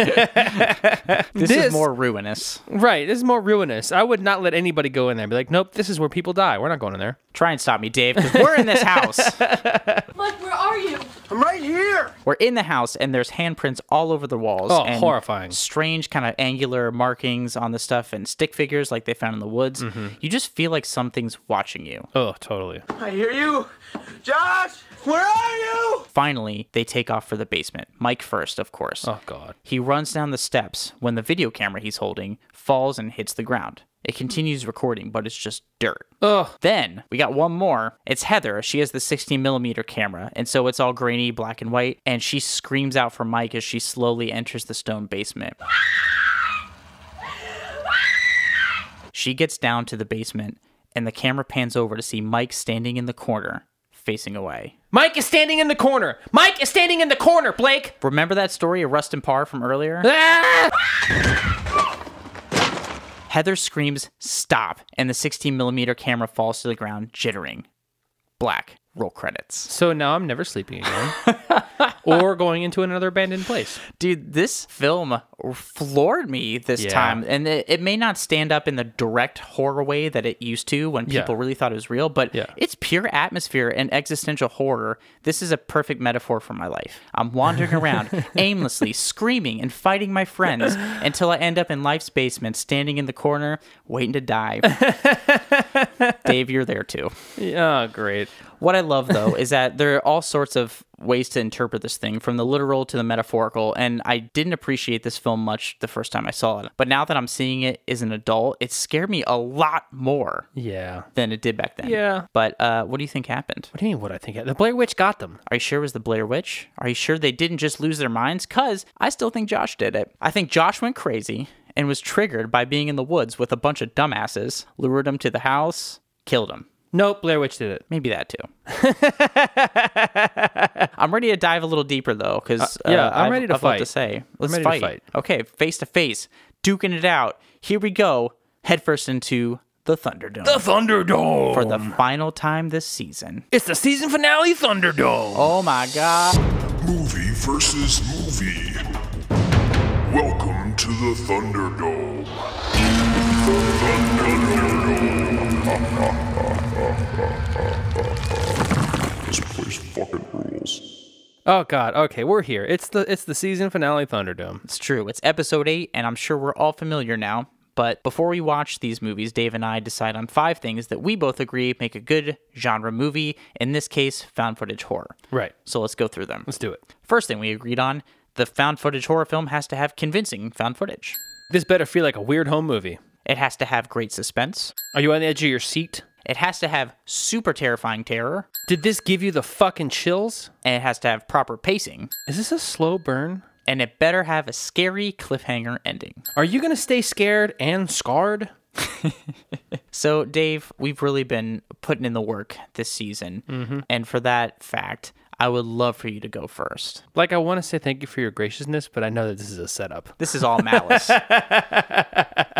A: This is more ruinous.
B: Right, this is more ruinous. I would not let anybody go in there and be like, nope, this is where people die. We're not going in there.
A: Try and stop me, Dave, because we're in this house.
M: Mike, where are you?
L: I'm right here.
A: We're in the house, and there's handprints all over the walls.
B: Oh,
A: and
B: horrifying.
A: Strange kind of angular markings on the stuff and stick figures like they found in the woods. You just feel like something's watching you.
B: Oh, totally.
L: I hear you. Josh, where are you?
A: Finally, they take off for the basement. Mike first, of course.
B: Oh, God.
A: He runs down the steps when the video camera he's holding falls and hits the ground. It continues recording, but it's just dirt.
B: Ugh.
A: Then, we got one more. It's Heather. She has the 16mm camera, and so it's all grainy, black and white, and she screams out for Mike as she slowly enters the stone basement. She gets down to the basement, and the camera pans over to see Mike standing in the corner, facing away.
B: Mike is standing in the corner. Mike is standing in the corner, Blake.
A: Remember that story of Rustin Parr from earlier? Heather screams, "Stop," and the 16mm camera falls to the ground, jittering. Black. Roll credits.
B: So now I'm never sleeping again. Or going into another abandoned place.
A: Dude, this film floored me this time. And it may not stand up in the direct horror way that it used to when people really thought it was real, but it's pure atmosphere and existential horror. This is a perfect metaphor for my life. I'm wandering around aimlessly, screaming and fighting my friends until I end up in life's basement, standing in the corner, waiting to die. Dave, you're there too.
B: Yeah, great.
A: What I love, though, is that there are all sorts of ways to interpret this thing, from the literal to the metaphorical, and I didn't appreciate this film much the first time I saw it. But now that I'm seeing it as an adult, it scared me a lot more than it did back then.
B: Yeah.
A: But what do you think happened?
B: What do you mean what I think? The Blair Witch got them.
A: Are you sure it was the Blair Witch? Are you sure they didn't just lose their minds? Because I still think Josh did it. I think Josh went crazy and was triggered by being in the woods with a bunch of dumbasses, lured him to the house, killed him.
B: Nope, Blair Witch did it.
A: Maybe that too. I'm ready to dive a little deeper though, because
B: I'm ready to
A: I've
B: fight.
A: Lot to say. Let's
B: I'm ready to fight.
A: Okay, face to face, duking it out. Here we go, headfirst into the Thunderdome.
B: The Thunderdome!
A: For the final time this season.
B: It's the season finale Thunderdome!
A: Oh my god.
C: Movie versus movie. Welcome to the Thunderdome. This place fucking rules.
B: Oh god, okay, we're here. It's the season finale Thunderdome.
A: It's true. It's episode 8, and I'm sure we're all familiar now. But before we watch these movies, Dave and I decide on 5 things that we both agree make a good genre movie, in this case, found footage horror.
B: Right.
A: So let's go through them.
B: Let's do it.
A: First thing we agreed on, the found footage horror film has to have convincing found footage.
B: This better feel like a weird home movie.
A: It has to have great suspense.
B: Are you on the edge of your seat?
A: It has to have super terrifying terror.
B: Did this give you the fucking chills?
A: And it has to have proper pacing.
B: Is this a slow burn?
A: And it better have a scary cliffhanger ending.
B: Are you going to stay scared and scarred?
A: So, Dave, we've really been putting in the work this season. Mm-hmm. And for that fact, I would love for you to go first.
B: Like, I want to say thank you for your graciousness, but I know that this is a setup.
A: This is all malice.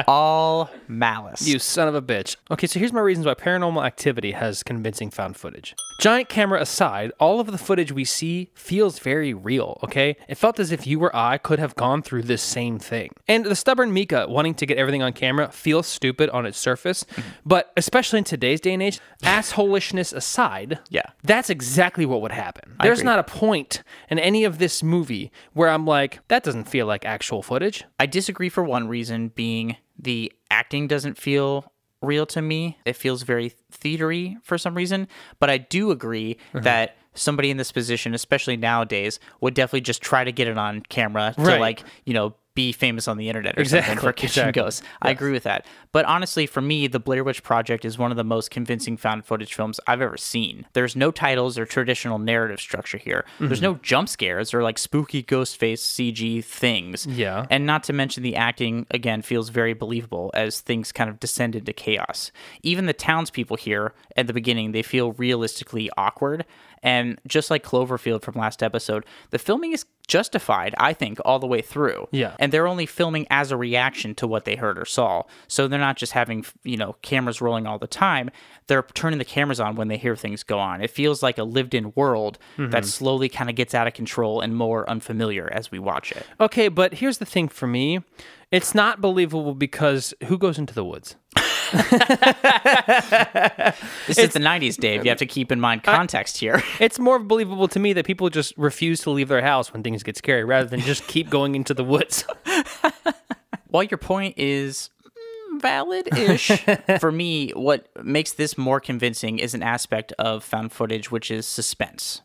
A: All malice.
B: You son of a bitch. Okay, so here's my reasons why Paranormal Activity has convincing found footage. Giant camera aside, all of the footage we see feels very real, okay? It felt as if you or I could have gone through this same thing. And the stubborn Mika wanting to get everything on camera feels stupid on its surface, but especially in today's day and age, assholishness aside, that's exactly what would happen. There's not a point in any of this movie where I'm like, that doesn't feel like actual footage.
A: I disagree for one reason, being the acting doesn't feel real to me. It feels very theatery for some reason, but I do agree that somebody in this position, especially nowadays, would definitely just try to get it on camera to, like, you know, be famous on the internet or something for Kitchen Ghosts. Yes. I agree with that. But honestly, for me, the Blair Witch Project is one of the most convincing found footage films I've ever seen. There's no titles or traditional narrative structure here. Mm-hmm. There's no jump scares or like spooky ghost face CG things.
B: Yeah.
A: And not to mention the acting, again, feels very believable as things kind of descend into chaos. Even the townspeople here at the beginning, they feel realistically awkward. And just like Cloverfield from last episode, the filming is justified, I think, all the way through.
B: Yeah.
A: And they're only filming as a reaction to what they heard or saw. So they're not just having, you know, cameras rolling all the time. They're turning the cameras on when they hear things go on. It feels like a lived-in world that slowly kind of gets out of control and more unfamiliar as we watch it.
B: Okay, but here's the thing for me. It's not believable because who goes into the woods?
A: This is the 90s, Dave. You have to keep in mind context here.
B: It's more believable to me that people just refuse to leave their house when things get scary rather than just keep going into the woods.
A: While your point is valid-ish, for me, what makes this more convincing is an aspect of found footage, which is suspense.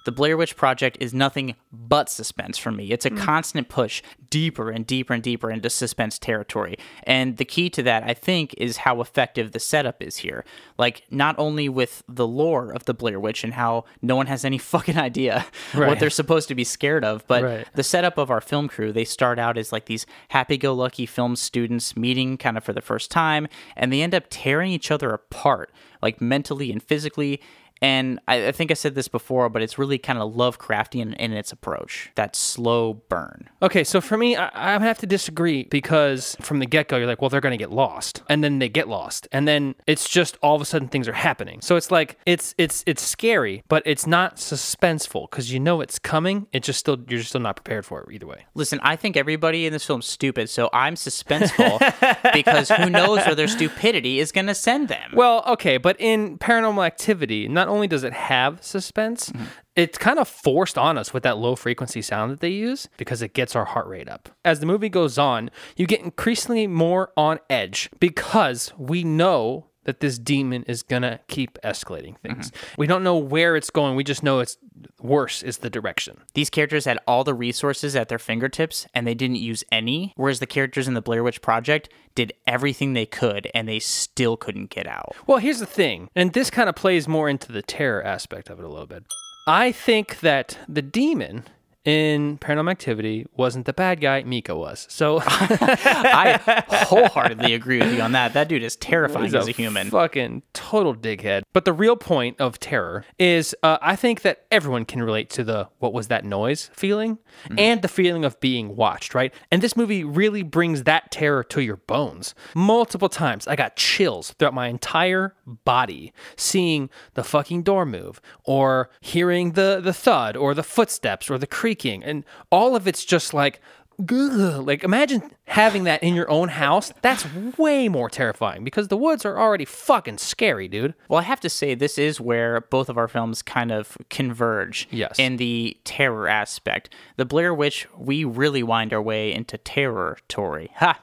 A: The Blair Witch Project is nothing but suspense for me. It's a constant push deeper and deeper and deeper into suspense territory. And the key to that, I think, is how effective the setup is here. Like, not only with the lore of the Blair Witch and how no one has any fucking idea what they're supposed to be scared of, but the setup of our film crew, they start out as like these happy-go-lucky film students meeting kind of for the first time, and they end up tearing each other apart, like mentally and physically. And I think I said this before, but it's really kind of Lovecraftian in its approach. That slow burn.
B: Okay, so for me, I have to disagree because from the get-go, you're like, well, they're going to get lost. And then they get lost. And then it's just all of a sudden things are happening. So it's like, it's scary, but it's not suspenseful because you know it's coming. You're just still not prepared for it either way.
A: Listen, I think everybody in this film's stupid, so I'm suspenseful because who knows where their stupidity is going to send them.
B: Well, okay, but in Paranormal Activity, not only does it have suspense, it's kind of forced on us with that low frequency sound that they use because it gets our heart rate up. As the movie goes on, you get increasingly more on edge because we know that this demon is gonna keep escalating things. We don't know where it's going. We just know it's worse is the direction.
A: These characters had all the resources at their fingertips and they didn't use any, whereas the characters in the Blair Witch Project did everything they could and they still couldn't get out.
B: Well, here's the thing, and this kind of plays more into the terror aspect of it a little bit. I think that the demon in Paranormal Activity wasn't the bad guy, Mika was. So
A: I wholeheartedly agree with you on that. That dude is terrifying as a human.
B: Fucking total dickhead. But the real point of terror is I think that everyone can relate to the what was that noise feeling and the feeling of being watched, right? And this movie really brings that terror to your bones. Multiple times I got chills throughout my entire body seeing the fucking door move or hearing the thud or the footsteps or the creak. And all of it's just like, ugh. Like imagine having that in your own house. That's way more terrifying because the woods are already fucking scary, dude.
A: Well, I have to say this is where both of our films kind of converge in the terror aspect. The Blair Witch, we really wind our way into territory. Ha!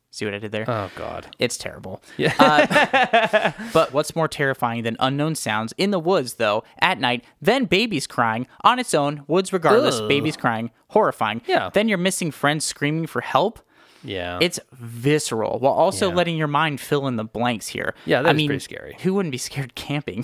A: See what I did there?
B: Oh, God.
A: It's terrible.
B: Yeah.
A: But what's more terrifying than unknown sounds in the woods, though, at night, then babies crying on its own, woods regardless, babies crying, horrifying.
B: Yeah.
A: Then your missing friends screaming for help.
B: Yeah.
A: It's visceral while also letting your mind fill in the blanks here.
B: Yeah, that's pretty scary.
A: Who wouldn't be scared camping?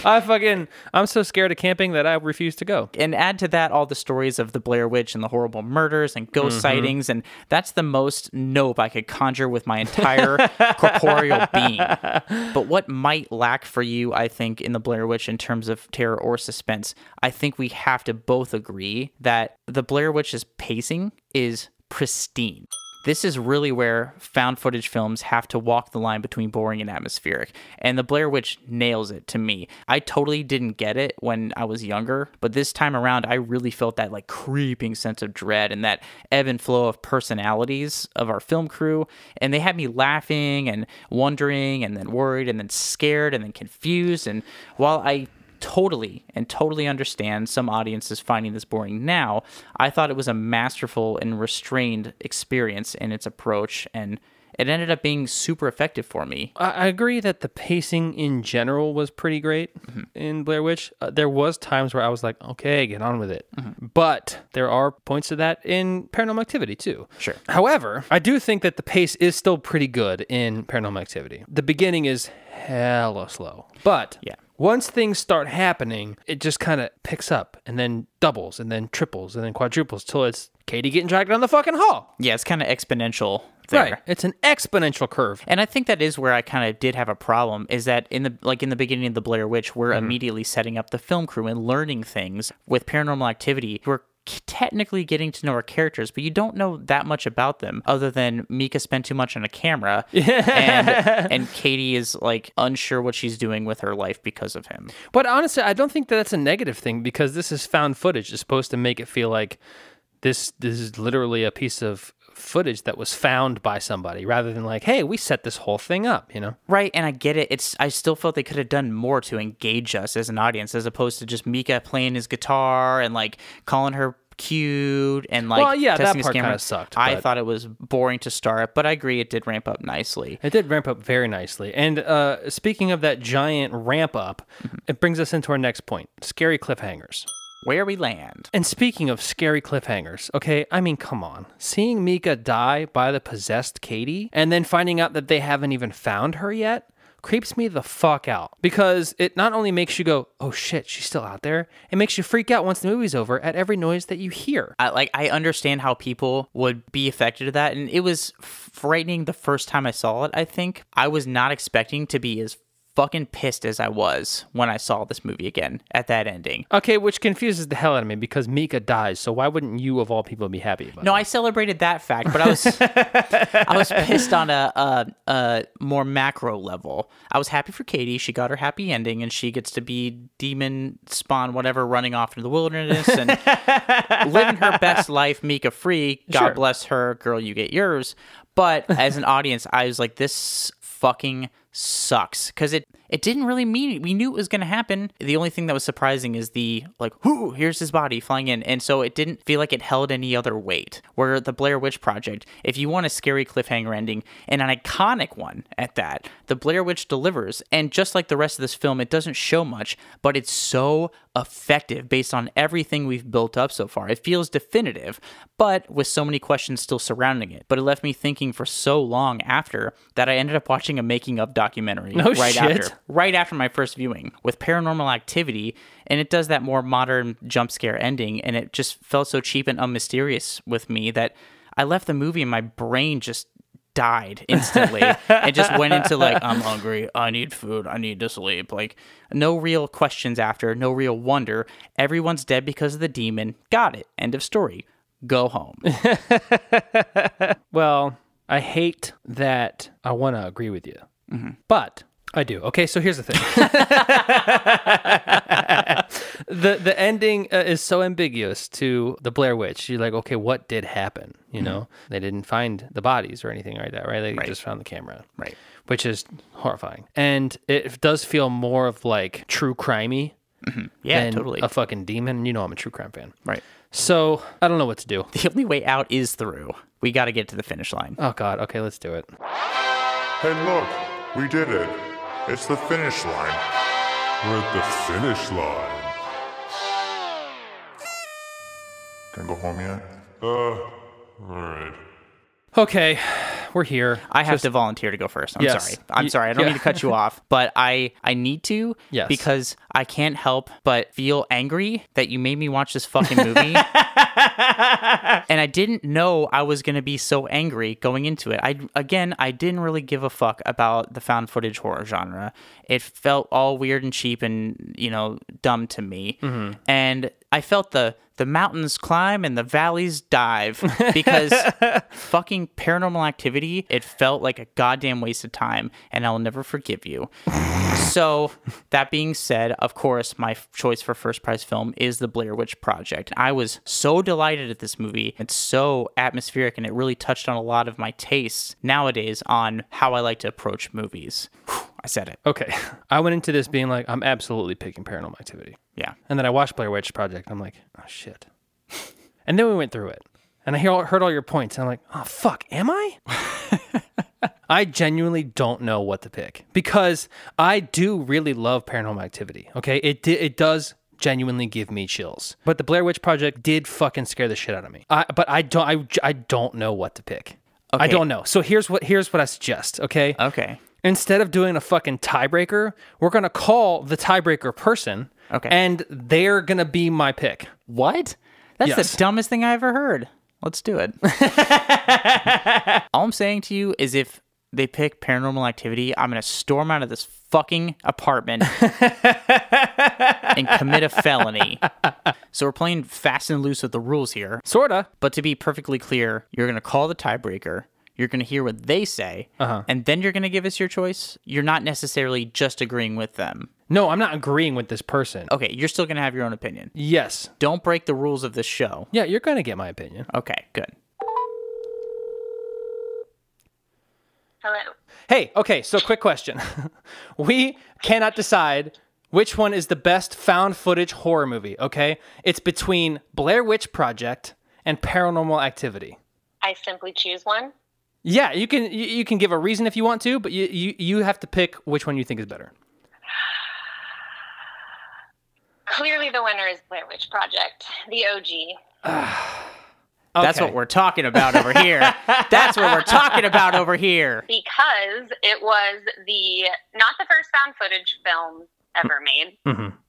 B: I'm so scared of camping that I refuse to go.
A: And add to that all the stories of the Blair Witch and the horrible murders and ghost sightings, and that's the most nope I could conjure with my entire corporeal being. But what might lack for you, I think, in the Blair Witch in terms of terror or suspense, I think we have to both agree that the Blair Witch's pacing is pristine. This is really where found footage films have to walk the line between boring and atmospheric. And the Blair Witch nails it to me. I totally didn't get it when I was younger, but this time around, I really felt that like creeping sense of dread and that ebb and flow of personalities of our film crew. And they had me laughing and wondering and then worried and then scared and then confused. And while I totally understand some audiences finding this boring now, I thought it was a masterful and restrained experience in its approach, and it ended up being super effective for me.
B: I agree that the pacing in general was pretty great in Blair Witch. There was times where I was like, okay, get on with it. But there are points of that in Paranormal Activity too.
A: Sure.
B: However, I do think that the pace is still pretty good in Paranormal Activity. The beginning is hella slow. But once things start happening, it just kind of picks up and then doubles and then triples and then quadruples till it's Katie getting dragged down the fucking hall.
A: Yeah, it's kind of exponential there.
B: Right. It's an exponential curve.
A: And I think that is where I kind of did have a problem, is that in the beginning of the Blair Witch, we're immediately setting up the film crew and learning things. With Paranormal Activity, we're technically getting to know our characters, but you don't know that much about them other than Mika spent too much on a camera and Katie is like unsure what she's doing with her life because of him.
B: But honestly, I don't think that's a negative thing because this is found footage. It's supposed to make it feel like this is literally a piece of footage that was found by somebody rather than like, hey, we set this whole thing up, you know?
A: Right, and I get it. I still felt they could have done more to engage us as an audience as opposed to just Mika playing his guitar and like calling her cute and like testing
B: that part kind of sucked.
A: I thought it was boring to start, but I agree it did ramp up nicely.
B: It did ramp up very nicely. And speaking of that giant ramp up, it brings us into our next point, scary cliffhangers.
A: Where we land.
B: And speaking of scary cliffhangers, okay, I mean, come on. Seeing Mika die by the possessed Katie and then finding out that they haven't even found her yet creeps me the fuck out because it not only makes you go, oh shit, she's still out there, it makes you freak out once the movie's over at every noise that you hear.
A: I understand how people would be affected to that, and it was frightening the first time I saw it, I think. I was not expecting to be as fucking pissed as I was when I saw this movie again at that ending.
B: Okay, which confuses the hell out of me because Mika dies, so why wouldn't you, of all people, be happy about it?
A: No, I celebrated that fact, but I was pissed on a more macro level. I was happy for Katie. She got her happy ending, and she gets to be demon spawn, whatever, running off into the wilderness and living her best life, Mika free. God bless her. Girl, you get yours. But as an audience, I was like, this fucking sucks, because it didn't really mean, we knew it was going to happen. The only thing that was surprising is the like, whoo, here's his body flying in, and so it didn't feel like it held any other weight. Where the Blair Witch Project, if you want a scary cliffhanger ending and an iconic one at that, the Blair Witch delivers. And just like the rest of this film, it doesn't show much, but it's so effective based on everything we've built up so far. It feels definitive, but with so many questions still surrounding it. But it left me thinking for so long after that I ended up watching a making of documentary right after my first viewing with Paranormal Activity, and it does that more modern jump scare ending, and it just felt so cheap and unmysterious with me that I left the movie and my brain just died instantly and just went into like, I'm hungry, I need food, I need to sleep. Like, no real questions after, no real wonder. Everyone's dead because of the demon. Got it. End of story. Go home.
B: Well, I hate that I want to agree with you, but I do. Okay, so here's the thing. The ending is so ambiguous to the Blair Witch. You're like, okay, what did happen? You know, they didn't find the bodies or anything like that, right? They just found the camera,
A: right?
B: Which is horrifying, and it does feel more of like true crimey.
A: Yeah,
B: than
A: totally.
B: A fucking demon. You know, I'm a true crime fan,
A: right?
B: So I don't know what to do.
A: The only way out is through. We got to get to the finish line.
B: Oh God. Okay, let's do it.
C: Hey, look, we did it. It's the finish line. We're at the finish line. Can I go home yet? Alright.
B: Okay, we're here.
A: I have to volunteer to go first. I'm sorry. I'm sorry. I don't mean to cut you off, but I need to because I can't help but feel angry that you made me watch this fucking movie. And I didn't know I was going to be so angry going into it. I didn't really give a fuck about the found footage horror genre. It felt all weird and cheap and, dumb to me. And I felt the mountains climb and the valleys dive because fucking Paranormal Activity, it felt like a goddamn waste of time, and I'll never forgive you. So, that being said, of course, my choice for first prize film is the Blair Witch Project. I was so delighted at this movie. It's so atmospheric, and it really touched on a lot of my tastes nowadays on how I like to approach movies. Whew, I said it.
B: Okay. I went into this being like, I'm absolutely picking Paranormal Activity.
A: Yeah.
B: And then I watched Blair Witch Project. I'm like, oh, shit. And then we went through it. And I heard all your points. And I'm like, oh, fuck, am I? I genuinely don't know what to pick. Because I do really love Paranormal Activity. Okay? It does genuinely give me chills. But the Blair Witch Project did fucking scare the shit out of me. But I don't know what to pick. Okay. I don't know. So here's what I suggest, okay?
A: Okay.
B: Instead of doing a fucking tiebreaker, we're going to call the tiebreaker person.
A: Okay.
B: And they're going to be my pick.
A: What? That's the dumbest thing I ever heard. Let's do it. All I'm saying to you is if they pick Paranormal Activity, I'm going to storm out of this fucking apartment and commit a felony. So we're playing fast and loose with the rules here.
B: Sorta.
A: But to be perfectly clear, you're going to call the tiebreaker. You're going to hear what they say, and then you're going to give us your choice. You're not necessarily just agreeing with them.
B: No, I'm not agreeing with this person.
A: Okay, you're still going to have your own opinion.
B: Yes.
A: Don't break the rules of this show.
B: Yeah, you're going to get my opinion.
A: Okay, good.
N: Hello.
B: Hey, okay, so quick question. We cannot decide which one is the best found footage horror movie, okay? It's between Blair Witch Project and Paranormal Activity.
N: I simply choose one?
B: Yeah, you can give a reason if you want to, but you have to pick which one you think is better.
N: Clearly the winner is Blair Witch Project, the OG.
A: That's what we're talking about over here. That's what we're talking about over here.
N: Because it was not the first found footage film ever made,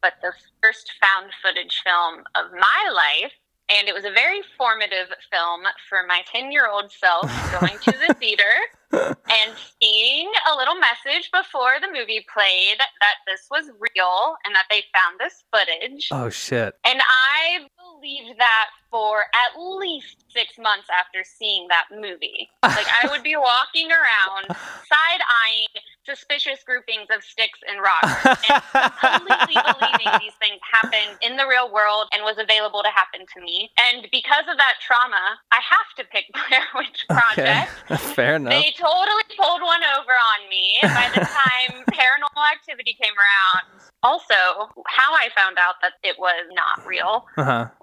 N: but the first found footage film of my life. And it was a very formative film for my 10-year-old self going to the theater and seeing a little message before the movie played that this was real and that they found this footage.
B: Oh, shit.
N: And I believed that for at least 6 months after seeing that movie. Like, I would be walking around, side-eyeing suspicious groupings of sticks and rocks, and completely believing these things happened in the real world and was available to happen to me. And because of that trauma, I have to pick Blair Witch Project.
B: Okay. Fair enough.
N: They totally pulled one over on me by the time Paranormal Activity came around. Also, how I found out that it was not real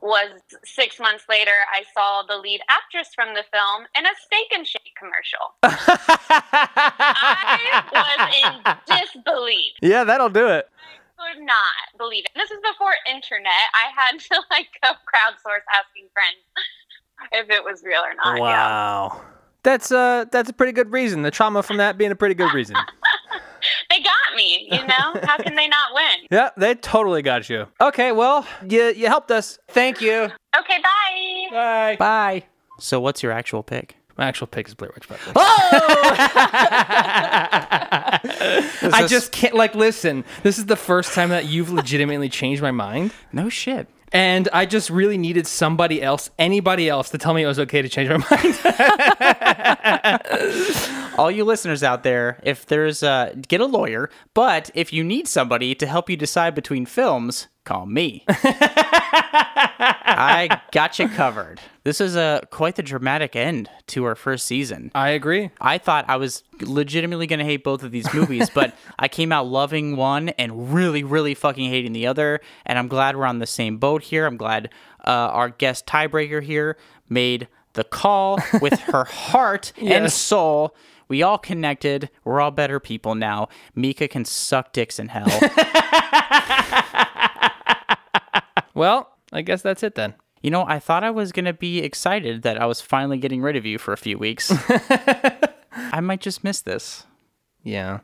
N: was 6 months later, I saw the lead actress from the film in a Steak and Shake commercial. I was in disbelief.
B: Yeah, that'll do it.
N: I could not believe it. And this is before internet. I had to go crowdsource asking friends if it was real or not.
B: Wow. Yeah. That's a pretty good reason. The trauma from that being a pretty good reason.
N: They got me, you know? How can they not win?
B: Yeah, they totally got you. Okay, well, you helped us. Thank you.
N: Okay, bye.
B: Bye.
A: Bye. So what's your actual pick?
B: My actual pick is Blair Witch Project.
A: Oh!
B: I just can't, listen, this is the first time that you've legitimately changed my mind.
A: No shit.
B: And I just really needed anybody else to tell me it was okay to change my mind.
A: All you listeners out there, if there's get a lawyer, but if you need somebody to help you decide between films, call me. I got you covered. This is quite the dramatic end to our first season.
B: I agree.
A: I thought I was legitimately going to hate both of these movies, but I came out loving one and really, really fucking hating the other, and I'm glad we're on the same boat here. I'm glad our guest tiebreaker here made the call with her heart and soul. We all connected. We're all better people now. Mika can suck dicks in hell.
B: Well, I guess that's it then.
A: You know, I thought I was going to be excited that I was finally getting rid of you for a few weeks. I might just miss this.
B: Yeah.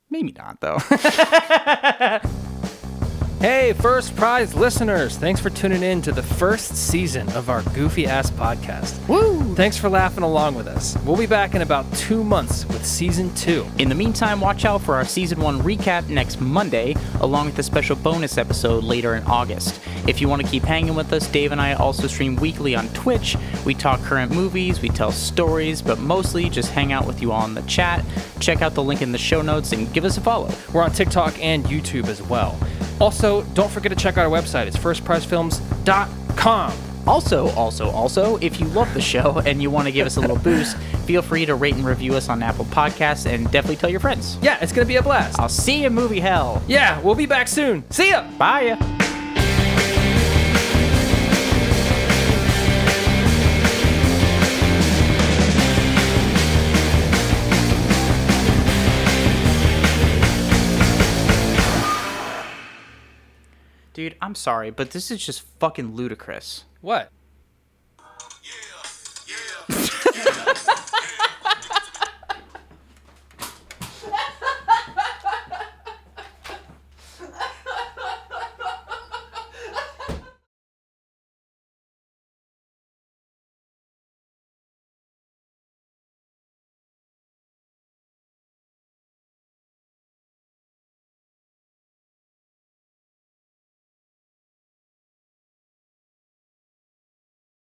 A: Maybe not, though.
B: Hey, First Prize listeners. Thanks for tuning in to the first season of our goofy-ass podcast.
A: Woo!
B: Thanks for laughing along with us. We'll be back in about 2 months with Season 2.
A: In the meantime, watch out for our Season 1 recap next Monday, along with a special bonus episode later in August. If you want to keep hanging with us, Dave and I also stream weekly on Twitch. We talk current movies, we tell stories, but mostly just hang out with you all in the chat. Check out the link in the show notes and give us a follow.
B: We're on TikTok and YouTube as well. Also, don't forget to check out our website. It's firstprizefilms.com.
A: Also, if you love the show and you want to give us a little boost, feel free to rate and review us on Apple Podcasts and definitely tell your friends.
B: Yeah, it's going to be a blast.
A: I'll see you in movie hell.
B: Yeah, we'll be back soon. See ya.
A: Bye. Dude, I'm sorry, but this is just fucking ludicrous.
B: What?
O: Yeah.